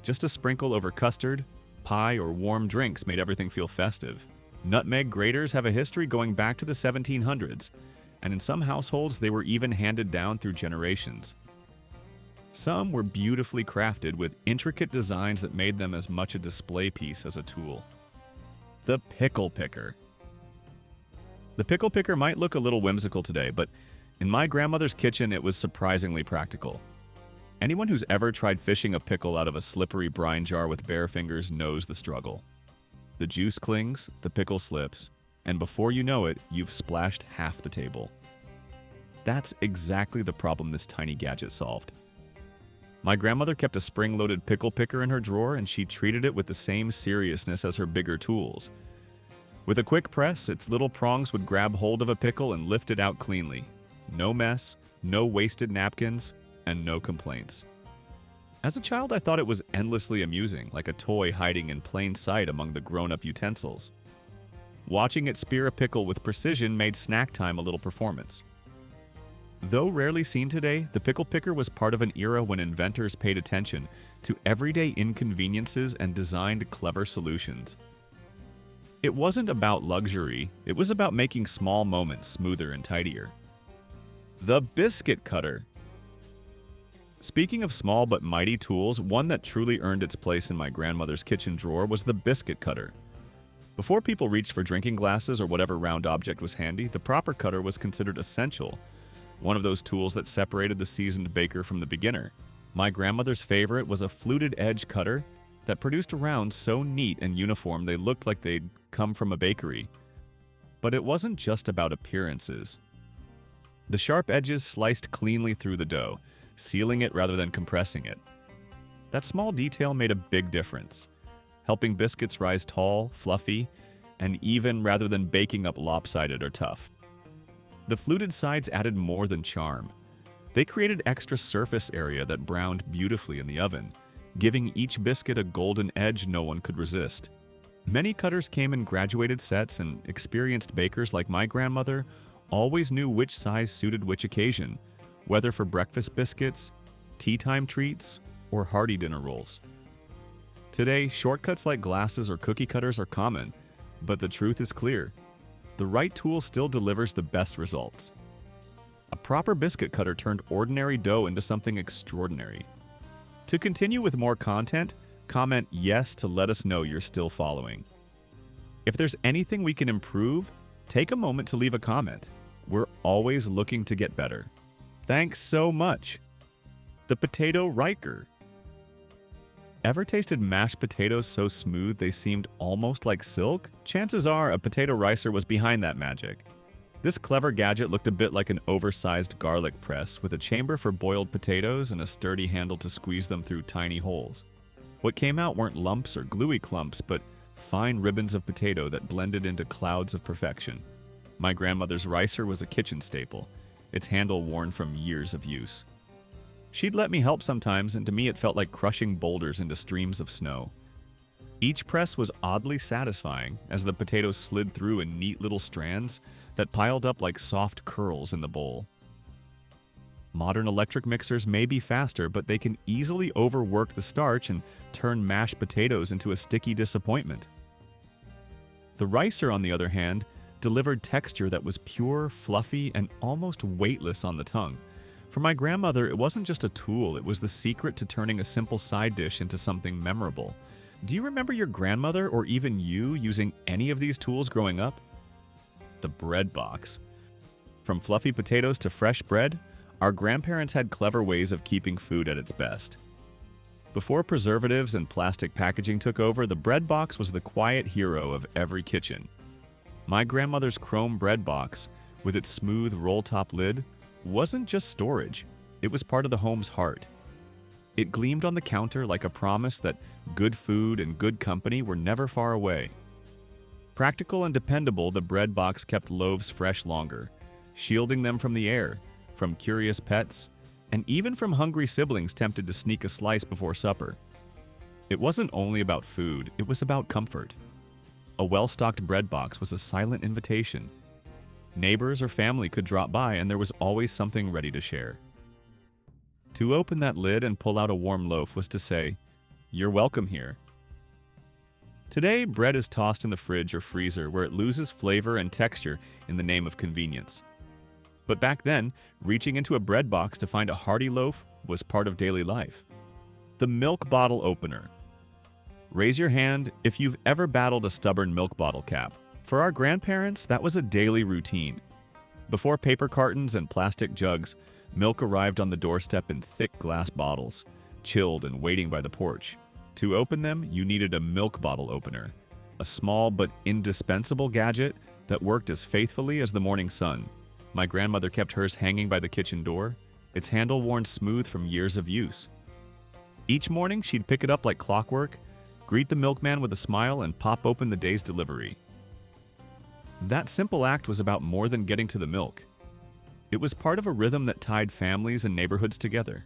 Just a sprinkle over custard, pie, or warm drinks made everything feel festive. Nutmeg graters have a history going back to the 1700s, and in some households they were even handed down through generations. Some were beautifully crafted with intricate designs that made them as much a display piece as a tool. The pickle picker. The pickle picker might look a little whimsical today, but in my grandmother's kitchen it was surprisingly practical. Anyone who's ever tried fishing a pickle out of a slippery brine jar with bare fingers knows the struggle. The juice clings, the pickle slips, and before you know it, you've splashed half the table. That's exactly the problem this tiny gadget solved. My grandmother kept a spring-loaded pickle picker in her drawer, and she treated it with the same seriousness as her bigger tools. With a quick press, its little prongs would grab hold of a pickle and lift it out cleanly. No mess, no wasted napkins, and no complaints. As a child, I thought it was endlessly amusing, like a toy hiding in plain sight among the grown-up utensils. Watching it spear a pickle with precision made snack time a little performance. Though rarely seen today, the pickle picker was part of an era when inventors paid attention to everyday inconveniences and designed clever solutions. It wasn't about luxury, it was about making small moments smoother and tidier. The biscuit cutter. Speaking of small but mighty tools, one that truly earned its place in my grandmother's kitchen drawer was the biscuit cutter. Before people reached for drinking glasses or whatever round object was handy, the proper cutter was considered essential, one of those tools that separated the seasoned baker from the beginner. My grandmother's favorite was a fluted edge cutter that produced rounds so neat and uniform they looked like they'd come from a bakery. But it wasn't just about appearances. The sharp edges sliced cleanly through the dough, sealing it rather than compressing it. That small detail made a big difference, helping biscuits rise tall, fluffy, and even rather than baking up lopsided or tough. The fluted sides added more than charm. They created extra surface area that browned beautifully in the oven, giving each biscuit a golden edge no one could resist. Many cutters came in graduated sets, and experienced bakers like my grandmother always knew which size suited which occasion, whether for breakfast biscuits, tea time treats, or hearty dinner rolls. Today, shortcuts like glasses or cookie cutters are common, but the truth is clear. The right tool still delivers the best results. A proper biscuit cutter turned ordinary dough into something extraordinary. To continue with more content, comment yes to let us know you're still following. If there's anything we can improve, take a moment to leave a comment. We're always looking to get better. Thanks so much. The potato riker. Ever tasted mashed potatoes so smooth they seemed almost like silk? Chances are a potato ricer was behind that magic. This clever gadget looked a bit like an oversized garlic press with a chamber for boiled potatoes and a sturdy handle to squeeze them through tiny holes. What came out weren't lumps or gluey clumps, but fine ribbons of potato that blended into clouds of perfection. My grandmother's ricer was a kitchen staple, its handle worn from years of use. She'd let me help sometimes, and to me it felt like crushing boulders into streams of snow. Each press was oddly satisfying as the potatoes slid through in neat little strands that piled up like soft curls in the bowl. Modern electric mixers may be faster, but they can easily overwork the starch and turn mashed potatoes into a sticky disappointment. The ricer, on the other hand, delivered texture that was pure, fluffy, and almost weightless on the tongue. For my grandmother, it wasn't just a tool, it was the secret to turning a simple side dish into something memorable. Do you remember your grandmother, or even you, using any of these tools growing up? The bread box. From fluffy potatoes to fresh bread, our grandparents had clever ways of keeping food at its best. Before preservatives and plastic packaging took over, the bread box was the quiet hero of every kitchen. My grandmother's chrome bread box, with its smooth roll-top lid, wasn't just storage, it was part of the home's heart. It gleamed on the counter like a promise that good food and good company were never far away. Practical and dependable, the bread box kept loaves fresh longer, shielding them from the air, from curious pets, and even from hungry siblings tempted to sneak a slice before supper. It wasn't only about food, it was about comfort. A well-stocked bread box was a silent invitation. Neighbors or family could drop by, and there was always something ready to share. To open that lid and pull out a warm loaf was to say, "You're welcome here." Today, bread is tossed in the fridge or freezer where it loses flavor and texture in the name of convenience. But back then, reaching into a bread box to find a hearty loaf was part of daily life. The milk bottle opener. Raise your hand if you've ever battled a stubborn milk bottle cap. For our grandparents, that was a daily routine. Before paper cartons and plastic jugs, milk arrived on the doorstep in thick glass bottles, chilled and waiting by the porch. To open them, you needed a milk bottle opener, a small but indispensable gadget that worked as faithfully as the morning sun. My grandmother kept hers hanging by the kitchen door, its handle worn smooth from years of use. Each morning, she'd pick it up like clockwork, greet the milkman with a smile, and pop open the day's delivery. That simple act was about more than getting to the milk. It was part of a rhythm that tied families and neighborhoods together.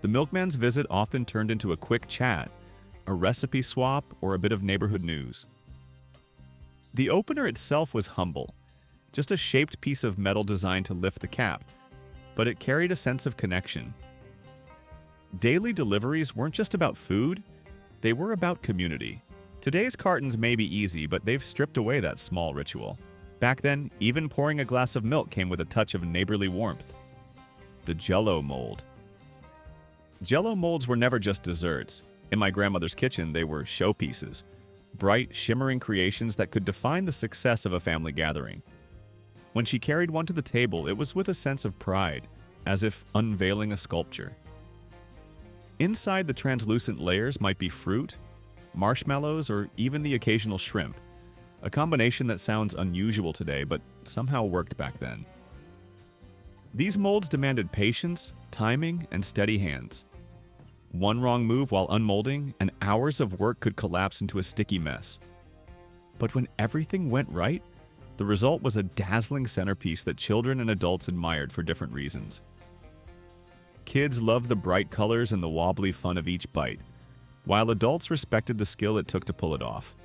The milkman's visit often turned into a quick chat, a recipe swap, or a bit of neighborhood news. The opener itself was humble, just a shaped piece of metal designed to lift the cap, but it carried a sense of connection. Daily deliveries weren't just about food, they were about community. Today's cartons may be easy, but they've stripped away that small ritual. Back then, even pouring a glass of milk came with a touch of neighborly warmth. The Jell-O mold. Jell-O molds were never just desserts. In my grandmother's kitchen, they were showpieces, bright, shimmering creations that could define the success of a family gathering. When she carried one to the table, it was with a sense of pride, as if unveiling a sculpture. Inside the translucent layers might be fruit, marshmallows, or even the occasional shrimp, a combination that sounds unusual today but somehow worked back then. These molds demanded patience, timing, and steady hands. One wrong move while unmolding, and hours of work could collapse into a sticky mess. But when everything went right, the result was a dazzling centerpiece that children and adults admired for different reasons. Kids loved the bright colors and the wobbly fun of each bite, while adults respected the skill it took to pull it off.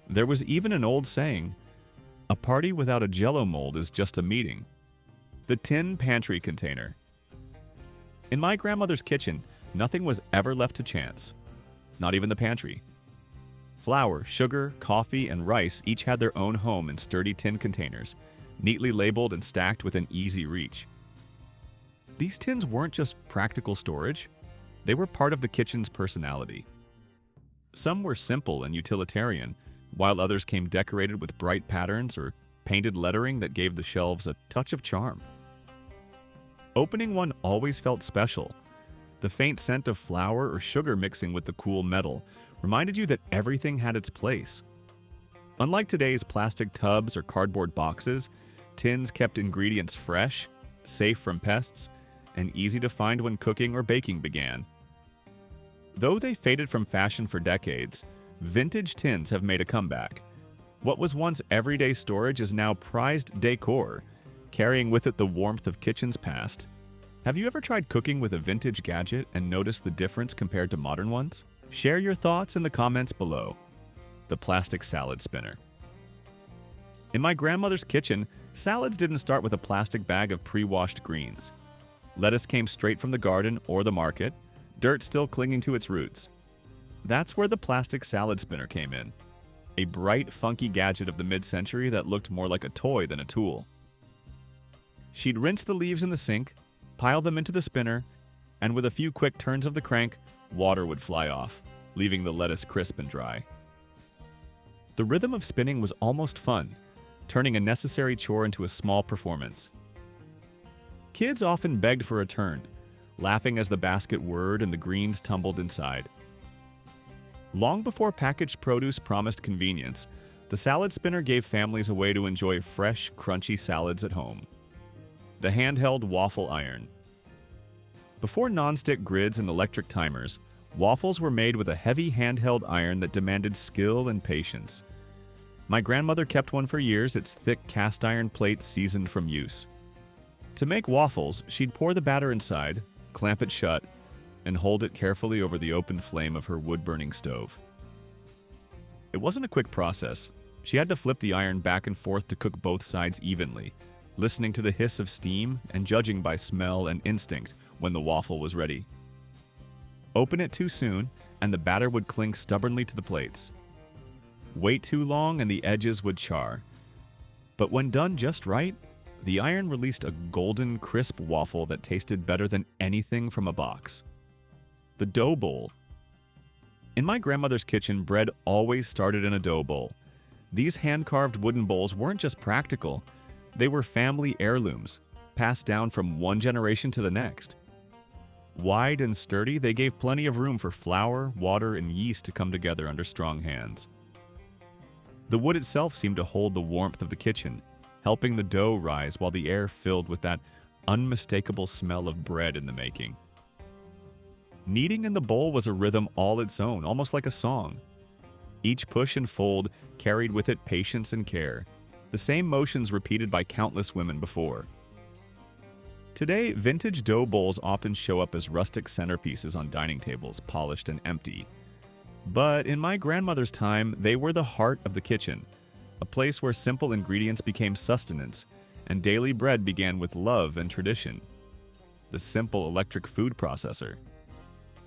There was even an old saying, "A party without a Jell-O mold is just a meeting." The tin pantry container. In my grandmother's kitchen, nothing was ever left to chance, not even the pantry. Flour, sugar, coffee, and rice each had their own home in sturdy tin containers, neatly labeled and stacked within easy reach. These tins weren't just practical storage, they were part of the kitchen's personality. Some were simple and utilitarian, while others came decorated with bright patterns or painted lettering that gave the shelves a touch of charm. Opening one always felt special. The faint scent of flour or sugar mixing with the cool metal reminded you that everything had its place. Unlike today's plastic tubs or cardboard boxes, tins kept ingredients fresh, safe from pests, and easy to find when cooking or baking began. Though they faded from fashion for decades, vintage tins have made a comeback. What was once everyday storage is now prized decor, carrying with it the warmth of kitchens past. Have you ever tried cooking with a vintage gadget and noticed the difference compared to modern ones? Share your thoughts in the comments below. The plastic salad spinner. In my grandmother's kitchen, salads didn't start with a plastic bag of pre-washed greens. Lettuce came straight from the garden or the market, dirt still clinging to its roots. That's where the plastic salad spinner came in. A bright, funky gadget of the mid-century that looked more like a toy than a tool. She'd rinse the leaves in the sink, pile them into the spinner, and with a few quick turns of the crank, water would fly off, leaving the lettuce crisp and dry. The rhythm of spinning was almost fun, turning a necessary chore into a small performance. Kids often begged for a turn, laughing as the basket whirred and the greens tumbled inside. Long before packaged produce promised convenience, the salad spinner gave families a way to enjoy fresh, crunchy salads at home. The handheld waffle iron. Before nonstick grids and electric timers, waffles were made with a heavy handheld iron that demanded skill and patience. My grandmother kept one for years, its thick cast iron plate seasoned from use. To make waffles, she'd pour the batter inside, clamp it shut, and hold it carefully over the open flame of her wood-burning stove. It wasn't a quick process. She had to flip the iron back and forth to cook both sides evenly, listening to the hiss of steam and judging by smell and instinct when the waffle was ready. Open it too soon, and the batter would cling stubbornly to the plates. Wait too long and the edges would char. But when done just right, the iron released a golden, crisp waffle that tasted better than anything from a box. The dough bowl. In my grandmother's kitchen, bread always started in a dough bowl. These hand-carved wooden bowls weren't just practical, they were family heirlooms, passed down from one generation to the next. Wide and sturdy, they gave plenty of room for flour, water, and yeast to come together under strong hands. The wood itself seemed to hold the warmth of the kitchen, helping the dough rise while the air filled with that unmistakable smell of bread in the making. Kneading in the bowl was a rhythm all its own, almost like a song. Each push and fold carried with it patience and care, the same motions repeated by countless women before. Today, vintage dough bowls often show up as rustic centerpieces on dining tables, polished and empty. But in my grandmother's time, they were the heart of the kitchen, a place where simple ingredients became sustenance, and daily bread began with love and tradition. The simple electric food processor.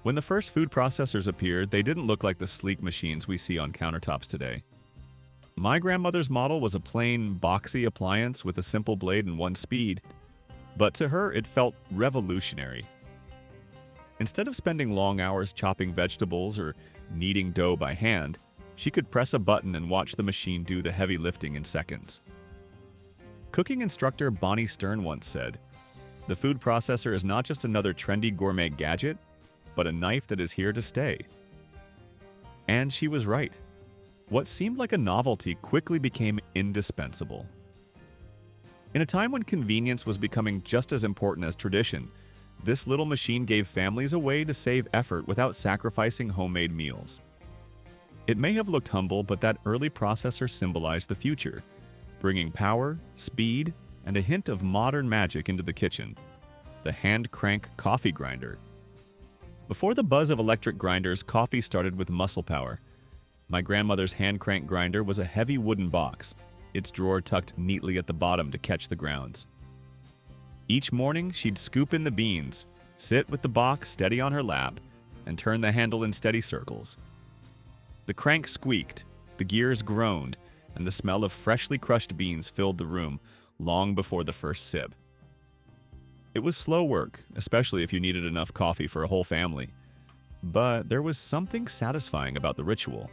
When the first food processors appeared, they didn't look like the sleek machines we see on countertops today. My grandmother's model was a plain, boxy appliance with a simple blade and one speed, but to her it felt revolutionary. Instead of spending long hours chopping vegetables or kneading dough by hand, she could press a button and watch the machine do the heavy lifting in seconds. Cooking instructor Bonnie Stern once said, "The food processor is not just another trendy gourmet gadget, but a knife that is here to stay." And she was right. What seemed like a novelty quickly became indispensable. In a time when convenience was becoming just as important as tradition, this little machine gave families a way to save effort without sacrificing homemade meals. It may have looked humble, but that early processor symbolized the future, bringing power, speed, and a hint of modern magic into the kitchen. The hand-crank coffee grinder. Before the buzz of electric grinders, coffee started with muscle power. My grandmother's hand-crank grinder was a heavy wooden box, its drawer tucked neatly at the bottom to catch the grounds. Each morning, she'd scoop in the beans, sit with the box steady on her lap, and turn the handle in steady circles. The crank squeaked, the gears groaned, and the smell of freshly crushed beans filled the room long before the first sip. It was slow work, especially if you needed enough coffee for a whole family. But there was something satisfying about the ritual.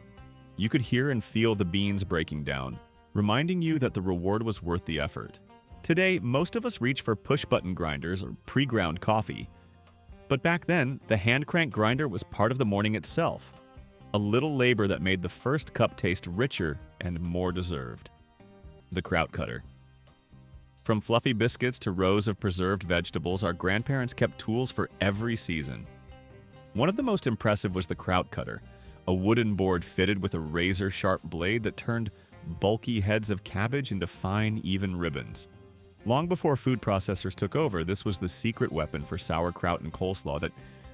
You could hear and feel the beans breaking down, reminding you that the reward was worth the effort. Today, most of us reach for push-button grinders or pre-ground coffee. But back then, the hand-crank grinder was part of the morning itself. A little labor that made the first cup taste richer and more deserved. The kraut cutter. From fluffy biscuits to rows of preserved vegetables, our grandparents kept tools for every season. One of the most impressive was the kraut cutter, a wooden board fitted with a razor-sharp blade that turned bulky heads of cabbage into fine, even ribbons. Long before food processors took over, this was the secret weapon for sauerkraut and coleslaw that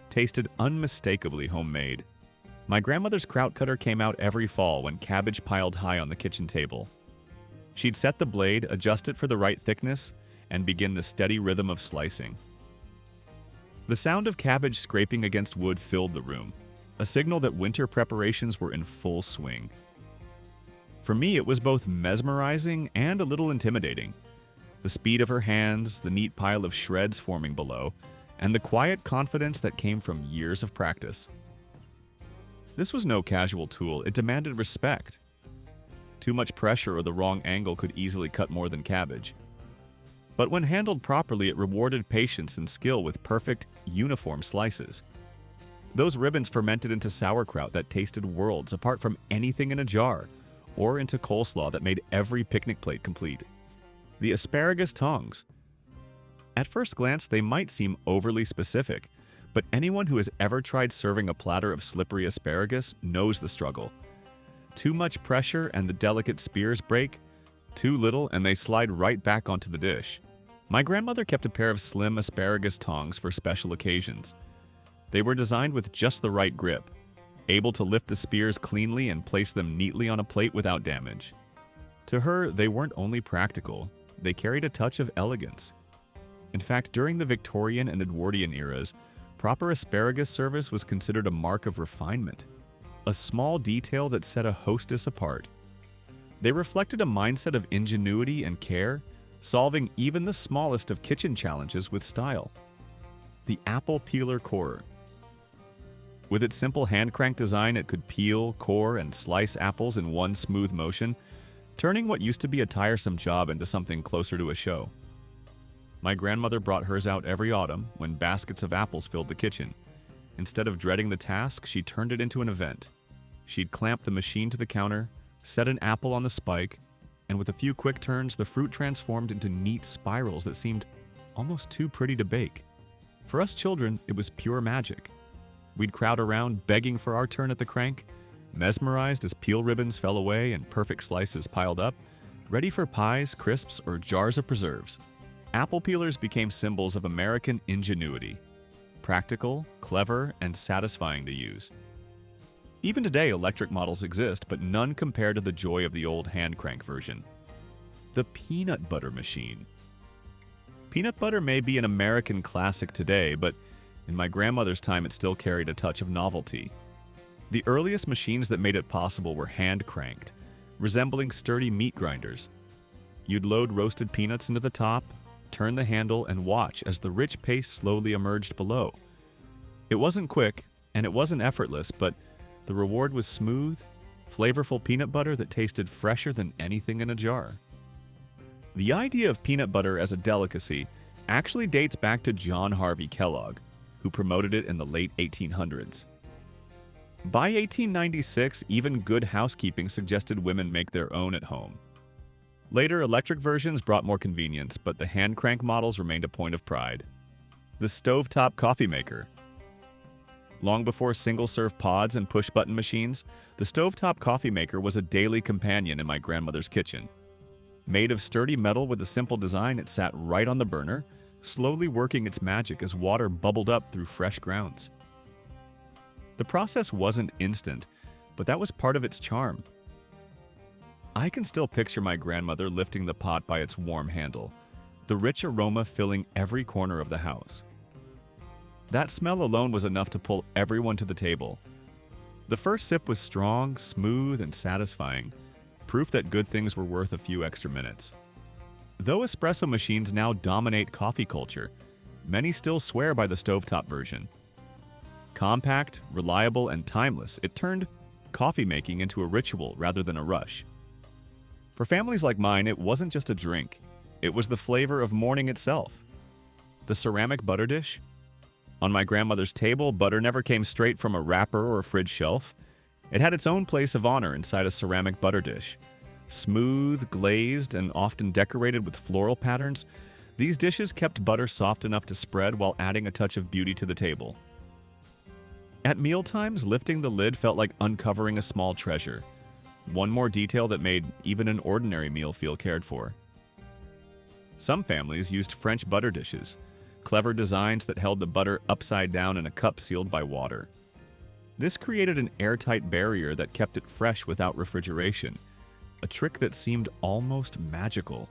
tasted unmistakably homemade. My grandmother's kraut cutter came out every fall when cabbage piled high on the kitchen table. She'd set the blade, adjust it for the right thickness, and begin the steady rhythm of slicing. The sound of cabbage scraping against wood filled the room, a signal that winter preparations were in full swing. For me, it was both mesmerizing and a little intimidating. The speed of her hands, the neat pile of shreds forming below, and the quiet confidence that came from years of practice. This was no casual tool, it demanded respect. Too much pressure or the wrong angle could easily cut more than cabbage. But when handled properly, it rewarded patience and skill with perfect, uniform slices. Those ribbons fermented into sauerkraut that tasted worlds apart from anything in a jar, or into coleslaw that made every picnic plate complete. The asparagus tongs. At first glance, they might seem overly specific, but anyone who has ever tried serving a platter of slippery asparagus knows the struggle. Too much pressure and the delicate spears break, too little and they slide right back onto the dish. My grandmother kept a pair of slim asparagus tongs for special occasions. They were designed with just the right grip, able to lift the spears cleanly and place them neatly on a plate without damage. To her, they weren't only practical, they carried a touch of elegance. In fact, during the Victorian and Edwardian eras, proper asparagus service was considered a mark of refinement, a small detail that set a hostess apart. They reflected a mindset of ingenuity and care, solving even the smallest of kitchen challenges with style. The apple peeler corer. With its simple hand-crank design, it could peel, core, and slice apples in one smooth motion, turning what used to be a tiresome job into something closer to a show. My grandmother brought hers out every autumn when baskets of apples filled the kitchen. Instead of dreading the task, she turned it into an event. She'd clamp the machine to the counter, set an apple on the spike, and with a few quick turns, the fruit transformed into neat spirals that seemed almost too pretty to bake. For us children, it was pure magic. We'd crowd around, begging for our turn at the crank, mesmerized as peel ribbons fell away and perfect slices piled up, ready for pies, crisps, or jars of preserves. Apple peelers became symbols of American ingenuity, practical, clever, and satisfying to use. Even today, electric models exist, but none compare to the joy of the old hand crank version. The peanut butter machine. Peanut butter may be an American classic today, but in my grandmother's time it still carried a touch of novelty. The earliest machines that made it possible were hand-cranked, resembling sturdy meat grinders. You'd load roasted peanuts into the top, turn the handle, and watch as the rich paste slowly emerged below. It wasn't quick, and it wasn't effortless, but the reward was smooth, flavorful peanut butter that tasted fresher than anything in a jar. The idea of peanut butter as a delicacy actually dates back to John Harvey Kellogg, who promoted it in the late 1800s. By 1896, even Good Housekeeping suggested women make their own at home. Later, electric versions brought more convenience, but the hand crank models remained a point of pride. The stovetop coffee maker. Long before single-serve pods and push-button machines, the stovetop coffee maker was a daily companion in my grandmother's kitchen. Made of sturdy metal with a simple design, it sat right on the burner, slowly working its magic as water bubbled up through fresh grounds. The process wasn't instant, but that was part of its charm. I can still picture my grandmother lifting the pot by its warm handle, the rich aroma filling every corner of the house. That smell alone was enough to pull everyone to the table. The first sip was strong, smooth, and satisfying, proof that good things were worth a few extra minutes. Though espresso machines now dominate coffee culture, many still swear by the stovetop version. Compact, reliable, and timeless, it turned coffee making into a ritual rather than a rush. For families like mine, it wasn't just a drink. It was the flavor of morning itself. The ceramic butter dish? On my grandmother's table, butter never came straight from a wrapper or a fridge shelf. It had its own place of honor inside a ceramic butter dish. Smooth, glazed, and often decorated with floral patterns, these dishes kept butter soft enough to spread while adding a touch of beauty to the table. At mealtimes, lifting the lid felt like uncovering a small treasure. One more detail that made even an ordinary meal feel cared for. Some families used French butter dishes, clever designs that held the butter upside down in a cup sealed by water. This created an airtight barrier that kept it fresh without refrigeration, a trick that seemed almost magical.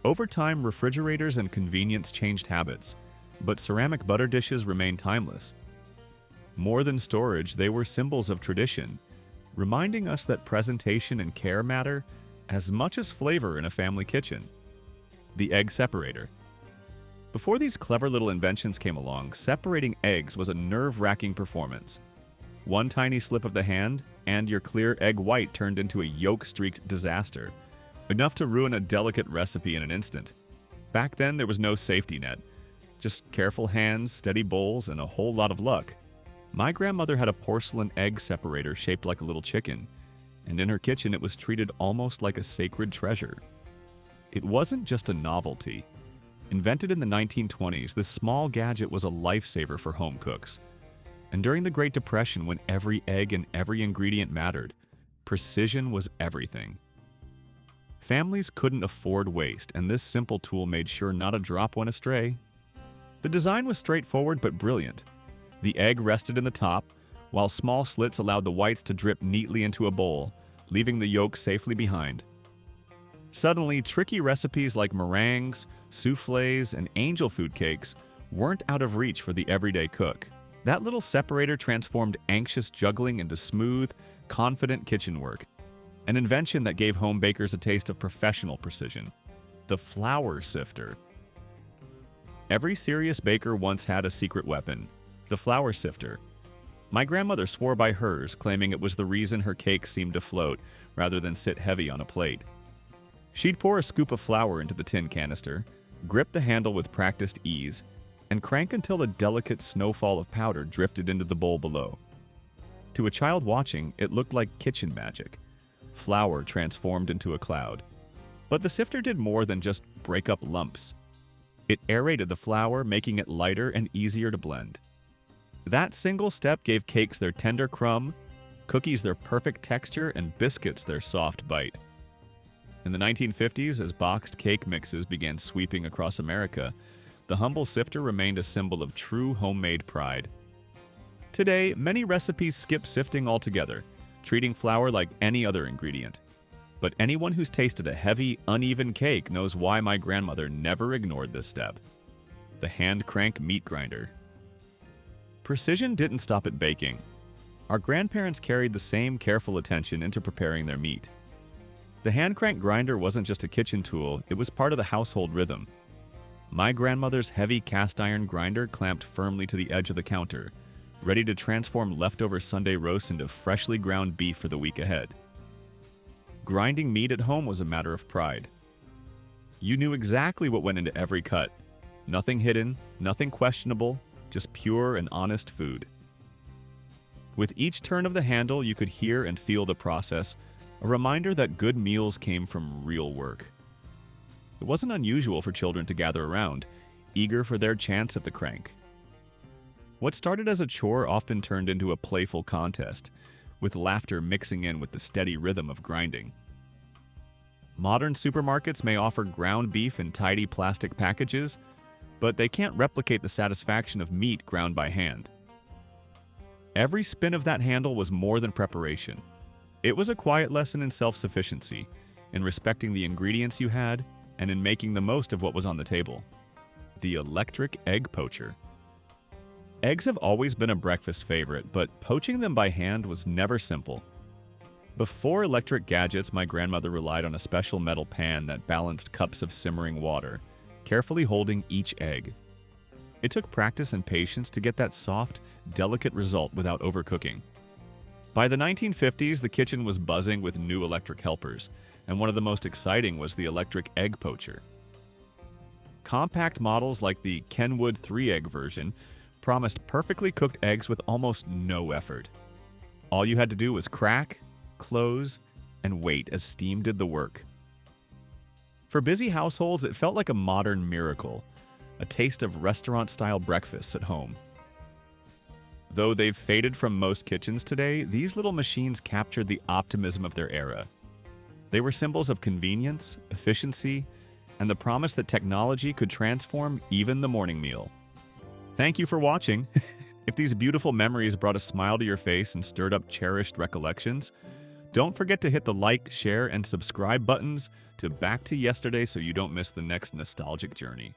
Over time, refrigerators and convenience changed habits, but ceramic butter dishes remained timeless. More than storage, they were symbols of tradition, reminding us that presentation and care matter as much as flavor in a family kitchen. The egg separator. Before these clever little inventions came along, separating eggs was a nerve-wracking performance. One tiny slip of the hand, and your clear egg white turned into a yolk-streaked disaster, enough to ruin a delicate recipe in an instant. Back then, there was no safety net, just careful hands, steady bowls, and a whole lot of luck. My grandmother had a porcelain egg separator shaped like a little chicken, and in her kitchen it was treated almost like a sacred treasure. It wasn't just a novelty. Invented in the 1920s, this small gadget was a lifesaver for home cooks. And during the Great Depression, when every egg and every ingredient mattered, precision was everything. Families couldn't afford waste, and this simple tool made sure not a drop went astray. The design was straightforward but brilliant. The egg rested in the top, while small slits allowed the whites to drip neatly into a bowl, leaving the yolk safely behind. Suddenly, tricky recipes like meringues, soufflés, and angel food cakes weren't out of reach for the everyday cook. That little separator transformed anxious juggling into smooth, confident kitchen work, an invention that gave home bakers a taste of professional precision. The flour sifter. Every serious baker once had a secret weapon, the flour sifter. My grandmother swore by hers, claiming it was the reason her cake seemed to float rather than sit heavy on a plate. She'd pour a scoop of flour into the tin canister, grip the handle with practiced ease, and crank until a delicate snowfall of powder drifted into the bowl below. To a child watching, it looked like kitchen magic. Flour transformed into a cloud. But the sifter did more than just break up lumps. It aerated the flour, making it lighter and easier to blend. That single step gave cakes their tender crumb, cookies their perfect texture, and biscuits their soft bite. In the 1950s, as boxed cake mixes began sweeping across America, the humble sifter remained a symbol of true homemade pride. Today, many recipes skip sifting altogether, treating flour like any other ingredient. But anyone who's tasted a heavy, uneven cake knows why my grandmother never ignored this step. The hand crank meat grinder. Precision didn't stop at baking. Our grandparents carried the same careful attention into preparing their meat. The hand crank grinder wasn't just a kitchen tool, it was part of the household rhythm. My grandmother's heavy cast iron grinder clamped firmly to the edge of the counter, ready to transform leftover Sunday roast into freshly ground beef for the week ahead. Grinding meat at home was a matter of pride. You knew exactly what went into every cut. Nothing hidden, nothing questionable, just pure and honest food. With each turn of the handle, you could hear and feel the process, a reminder that good meals came from real work. It wasn't unusual for children to gather around, eager for their chance at the crank. What started as a chore often turned into a playful contest, with laughter mixing in with the steady rhythm of grinding. Modern supermarkets may offer ground beef in tidy plastic packages, but they can't replicate the satisfaction of meat ground by hand. Every spin of that handle was more than preparation. It was a quiet lesson in self-sufficiency, in respecting the ingredients you had, and in making the most of what was on the table. The electric egg poacher. Eggs have always been a breakfast favorite, but poaching them by hand was never simple. Before electric gadgets, my grandmother relied on a special metal pan that balanced cups of simmering water, carefully holding each egg. It took practice and patience to get that soft, delicate result without overcooking. By the 1950s, the kitchen was buzzing with new electric helpers, and one of the most exciting was the electric egg poacher. Compact models like the Kenwood 3-egg version promised perfectly cooked eggs with almost no effort. All you had to do was crack, close, and wait as steam did the work. For busy households, it felt like a modern miracle, a taste of restaurant-style breakfasts at home. Though they've faded from most kitchens today, these little machines captured the optimism of their era. They were symbols of convenience, efficiency, and the promise that technology could transform even the morning meal. Thank you for watching. If these beautiful memories brought a smile to your face and stirred up cherished recollections, don't forget to hit the like, share, and subscribe buttons to Back to Yesterday so you don't miss the next nostalgic journey.